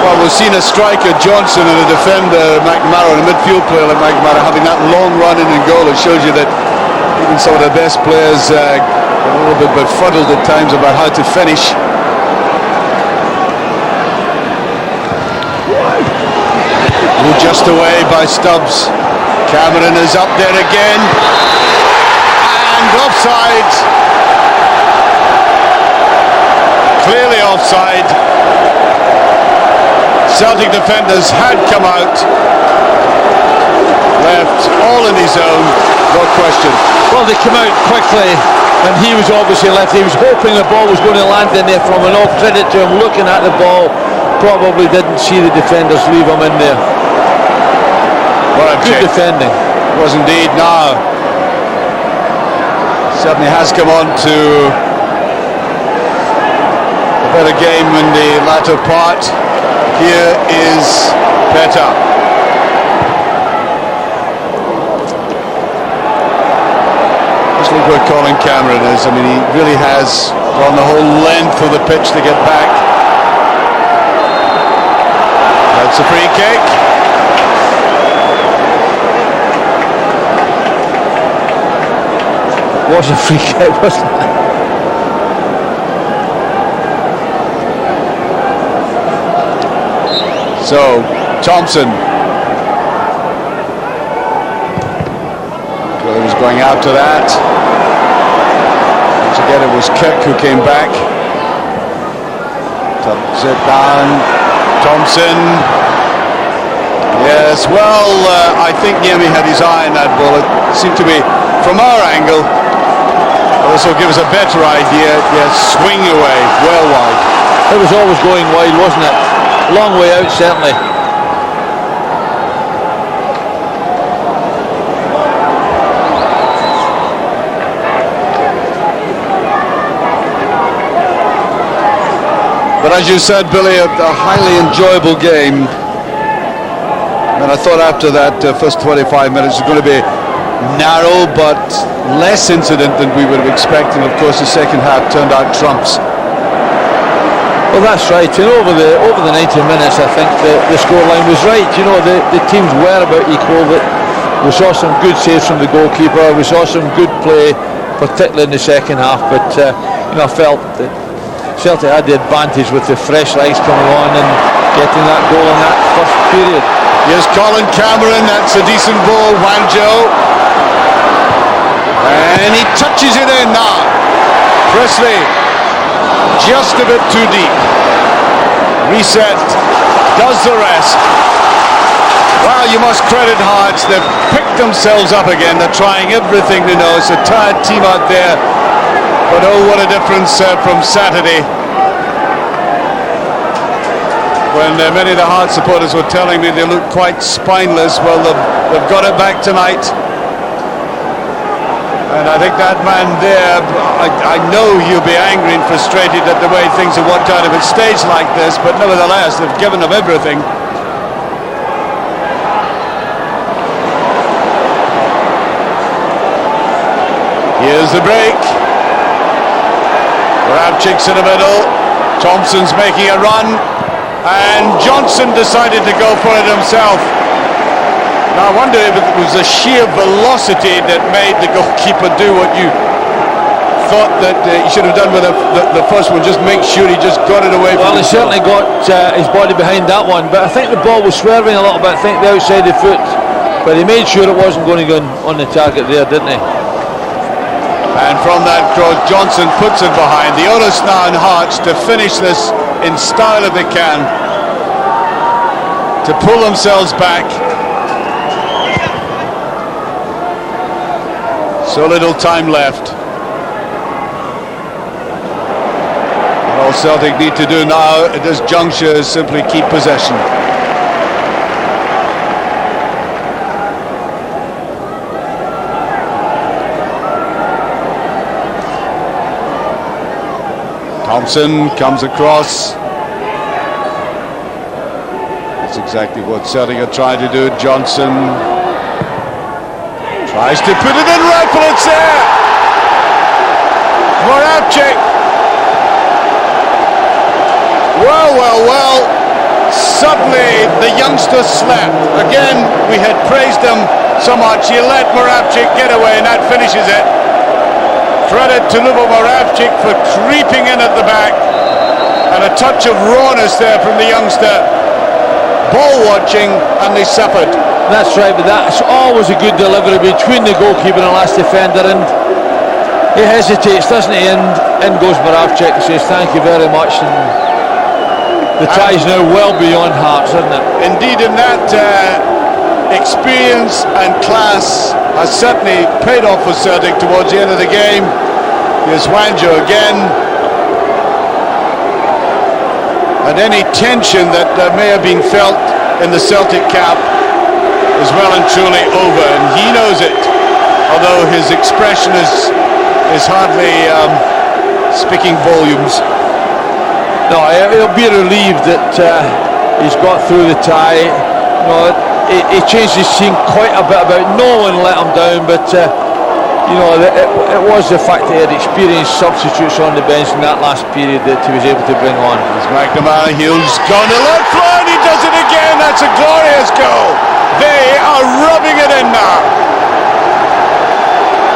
Well, we've seen a striker, Johnson, and a defender, McNamara, and a midfield player like McNamara having that long run in and goal. It shows you that even some of the best players are a little bit befuddled at times about how to finish. Just away by Stubbs. Cameron is up there again, and offside. Clearly offside. Celtic defenders had come out, left all in his own, no question. Well, they came out quickly, and he was obviously left. He was hoping the ball was going to land in there from, and all credit to him, looking at the ball, probably didn't see the defenders leave him in there. Good defending. It was indeed. Now certainly has come on to a better game in the latter part. Here is Petta. Just look where Colin Cameron is. I mean, he really has gone the whole length of the pitch to get back. That's a free kick. Was a free kick, wasn't it? So, Thompson. Well, he was going after that. Once again, it was Kirk who came back. Tucks it down. Thompson. Yes, well, I think Niemi had his eye on that ball. It seemed to be, from our angle, this will give us a better idea. Yes, swing away, well wide. It was always going wide, wasn't it? Long way out, certainly. Well, as you said, Billy, a highly enjoyable game. And I thought after that first 25 minutes it was going to be narrow but less incident than we would have expected. Of course, the second half turned out trumps. Well, that's right. And over the 90 minutes, I think the scoreline was right. You know, the teams were about equal. We saw some good saves from the goalkeeper. We saw some good play, particularly in the second half. But you know, I felt that Celtic had the advantage with the fresh legs coming on and getting that goal in that first period. Here's Colin Cameron. That's a decent ball. Juanjo, and he touches it in now. Pressley, just a bit too deep. Riseth does the rest. Well, you must credit Hearts. They've picked themselves up again. They're trying everything to know. It's a tired team out there, but oh, what a difference from Saturday, when many of the Hearts supporters were telling me they looked quite spineless. Well, they've got it back tonight. And I think that man there, I know he'll be angry and frustrated at the way things have worked out of a stage like this, but nevertheless, they've given them everything. Here's the break. Moravcik's in the middle. Thompson's making a run. And Johnson decided to go for it himself. Now I wonder if it was the sheer velocity that made the goalkeeper do what you thought that he should have done with the first one. Just make sure he just got it away from Well, he certainly got his body behind that one, but I think the ball was swerving a little bit. I think the outside the foot, but he made sure it wasn't going to go on the target there, didn't he? And from that cross, Johnson puts it behind. The onus now in Hearts to finish this in style if they can, to pull themselves back. So little time left. And all Celtic need to do now at this juncture is simply keep possession. Thompson comes across. That's exactly what Celtic are trying to do. Johnson tries to put it in right, but it's there. Moravcik. Well. Suddenly the youngster slept. Again, we had praised him so much. He let Moravcik get away, and that finishes it. Credit to Moravcik for creeping in at the back, and a touch of rawness there from the youngster. Ball watching, and they suffered. That's right, but that's always a good delivery between the goalkeeper and the last defender, and he hesitates, doesn't he? And in goes Moravcik and says thank you very much, and the tie's now well beyond Hearts, isn't it? Indeed, in that experience and class has certainly paid off for Celtic towards the end of the game. Here's Juanjo again. And any tension that may have been felt in the Celtic camp is well and truly over, and he knows it, although his expression is hardly speaking volumes. No, he'll be relieved that he's got through the tie. You know, he changed his scene quite a bit about no one let him down, but you know, it was the fact that he had experienced substitutes on the bench in that last period that he was able to bring on. As McNamara, he's gone to left fly, and he does it again. That's a glorious goal. They are rubbing it in now.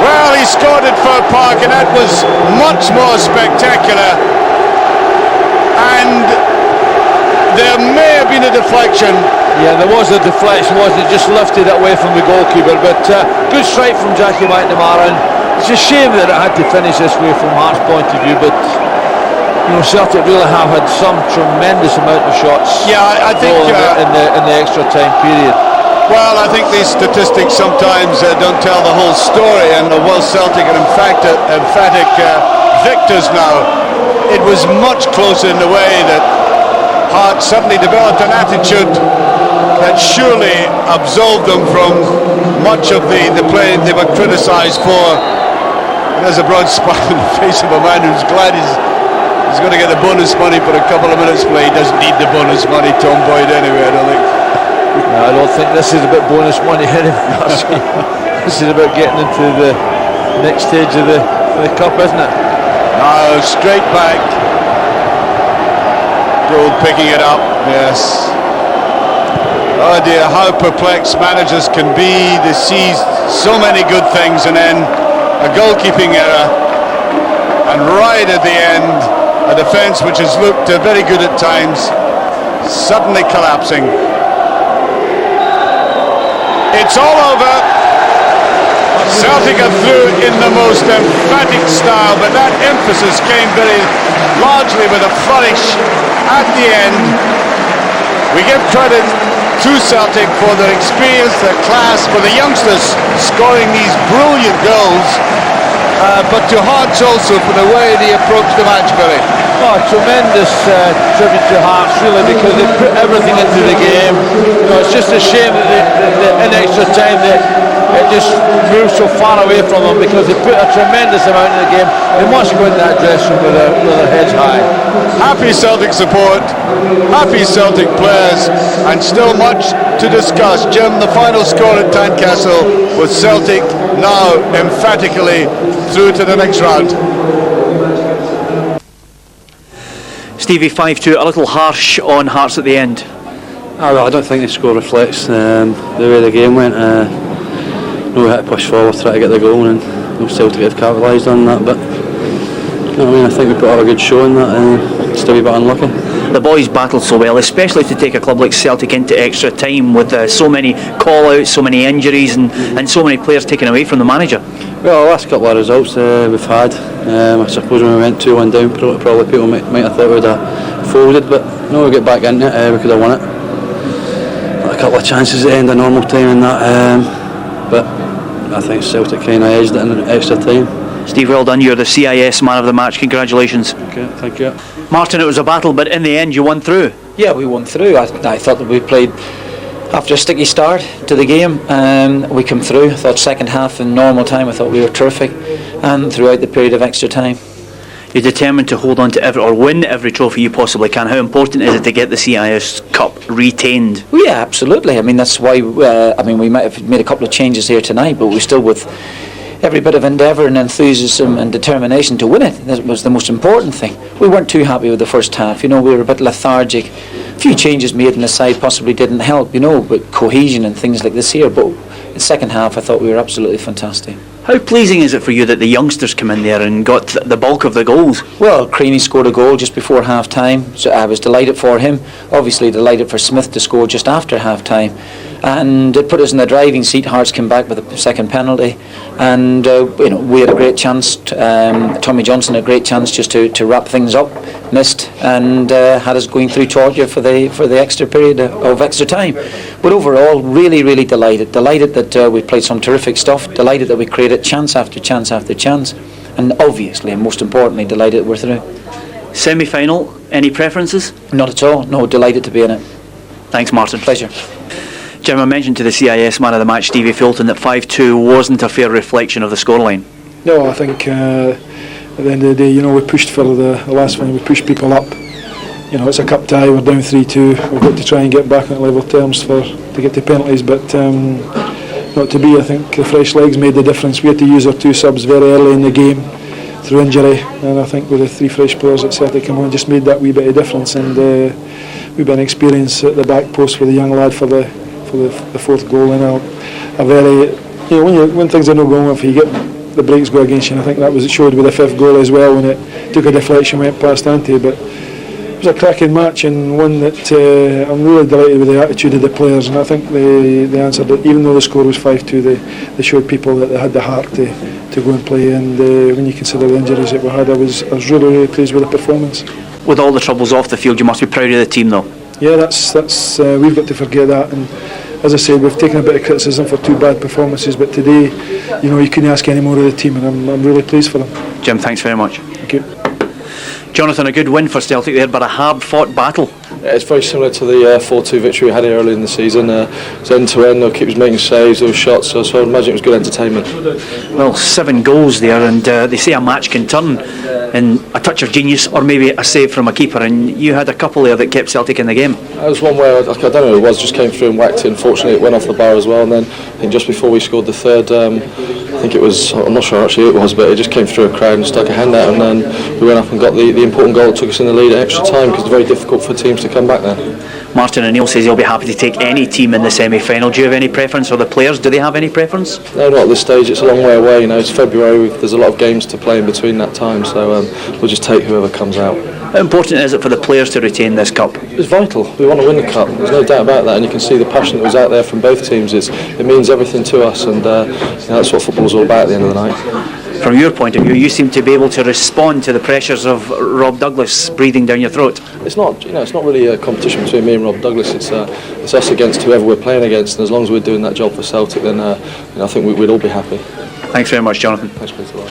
Well, he scored at Fir Park, and that was much more spectacular. And there may have been a deflection. Yeah, there was a deflection, wasn't it? Just lifted it away from the goalkeeper, but good strike from Jackie McNamara. And it's a shame that it had to finish this way from Hearts' point of view, but you know, Celtic really have had some tremendous amount of shots. Yeah, I think in the extra time period. Well, I think these statistics sometimes don't tell the whole story, and while Celtic are emphatic victors now, it was much closer in the way that Hearts suddenly developed an attitude that surely absolved them from much of the play they were criticised for. And there's a broad smile on the face of a man who's glad He's going to get the bonus money for a couple of minutes play. He doesn't need the bonus money, Tom Boyd, anyway, I don't think. No, I don't think this is about bonus money anymore. This is about getting into the next stage of the cup, isn't it? Now, straight back. Gould picking it up, yes. Oh dear, how perplexed managers can be. They see so many good things and then a goalkeeping error, and right at the end a defence which has looked very good at times suddenly collapsing. It's all over. Celtic are through in the most emphatic style, but that emphasis came very largely with a flourish at the end. We give credit to Celtic for their experience, their class, for the youngsters scoring these brilliant goals, but to Hearts also for the way they approached the match, Billy. Oh, tremendous tribute to Hearts, really, because they put everything into the game. You know, it's just a shame that in extra time that it just moved so far away from them, because they put a tremendous amount in the game. They must go into that dressing room with their heads high. Happy Celtic support, happy Celtic players, and still much to discuss. Jim, the final score at Tynecastle was Celtic now emphatically through to the next round. Stevie, 5-2, a little harsh on Hearts at the end. Oh, well, I don't think the score reflects the way the game went. We had to push forward, try to get the goal, and Celtic have capitalised on that. But you know what I mean, I think we put up a good show in that, and still a bit unlucky. The boys battled so well, especially to take a club like Celtic into extra time with so many call-outs, so many injuries, and so many players taken away from the manager. Well, the last couple of results we've had, I suppose when we went 2-1 down, probably people might have thought we would have folded, but no, we get back in it, we could have won it. A couple of chances at the end of normal time and that, but I think Celtic kind of edged it in extra time. Steve, well done, you're the CIS man of the match, congratulations. Okay, thank you. Martin, it was a battle, but in the end you won through. Yeah, we won through. I thought that we played, after a sticky start to the game, we come through. I thought second half in normal time, I thought we were terrific, and throughout the period of extra time. You're determined to hold on to or win every trophy you possibly can. How important is it to get the CIS Cup retained? Well, yeah, absolutely. I mean, that's why, we might have made a couple of changes here tonight, but we're still with every bit of endeavour and enthusiasm and determination to win it. That was the most important thing. We weren't too happy with the first half, we were a bit lethargic. A few changes made in the side possibly didn't help, but cohesion and things like this here. But in the second half I thought we were absolutely fantastic. How pleasing is it for you that the youngsters come in there and got the bulk of the goals? Well, Crainey scored a goal just before half time, so I was delighted for him. Obviously delighted for Smith to score just after half time, and it put us in the driving seat. Hearts came back with a second penalty, and we had a great chance. Tommy Johnson had a great chance just to wrap things up, missed, and had us going through torture for the extra period of extra time. But overall, really delighted that we played some terrific stuff, delighted that we created chance after chance after chance, and obviously and most importantly delighted we're through. Semi-final, any preferences? Not at all, no, delighted to be in it. Thanks, Martin. Pleasure. Jim, I mentioned to the CIS man of the match, Stevie Fulton, that 5-2 wasn't a fair reflection of the scoreline. No, I think at the end of the day, we pushed for the last one, we pushed people up. It's a cup tie, we're down 3-2, we've got to try and get back on level terms to get to penalties, but not to be. I think the fresh legs made the difference. We had to use our two subs very early in the game through injury, and I think with the three fresh players at Celtic come on, just made that wee bit of difference, and we've been experienced at the back post with a young lad for the fourth goal, and a very, when things are not going well for you, get the breaks go against you, and I think that was it showed with the fifth goal as well, when it took a deflection, went past Ante. But it was a cracking match, and one that I'm really delighted with the attitude of the players, and I think they answered it. Even though the score was 5-2, they showed people that they had the heart to go and play, and when you consider the injuries that we had, I was really pleased with the performance. With all the troubles off the field, you must be proud of the team though. Yeah, that's we've got to forget that, and as I said, we've taken a bit of criticism for two bad performances, but today, you couldn't ask any more of the team, and I'm really pleased for them. Jim, thanks very much. Thank you. Jonathan, a good win for Celtic there, but a hard-fought battle. Yeah, it's very similar to the 4-2 victory we had here early in the season. It's end to end, keepers making saves, those shots, so I imagine it was good entertainment. Well, 7 goals there, and they say a match can turn in a touch of genius or maybe a save from a keeper, and you had a couple there that kept Celtic in the game. There was one where, I don't know who it was, just came through and whacked it. Unfortunately it went off the bar as well, and then I think just before we scored the third, I think it was, I'm not sure actually who it was, but it just came through a crowd and stuck a hand out, and then we went up and got the important goal that took us in the lead at extra time, because it's very difficult for teams to come back there. Martin O'Neill says he'll be happy to take any team in the semi-final. Do you have any preference, or the players, do they have any preference? No, not at this stage. It's a long way away. It's February. There's a lot of games to play in between that time, so we'll just take whoever comes out. How important is it for the players to retain this cup? It's vital. We want to win the cup. There's no doubt about that, and you can see the passion that was out there from both teams. It means everything to us, and that's what football's all about at the end of the night. From your point of view, you seem to be able to respond to the pressures of Rob Douglas breathing down your throat. It's not, it's not really a competition between me and Rob Douglas. It's us against whoever we're playing against, and as long as we're doing that job for Celtic, then I think we'd all be happy. Thanks very much, Jonathan. Thanks, Peter.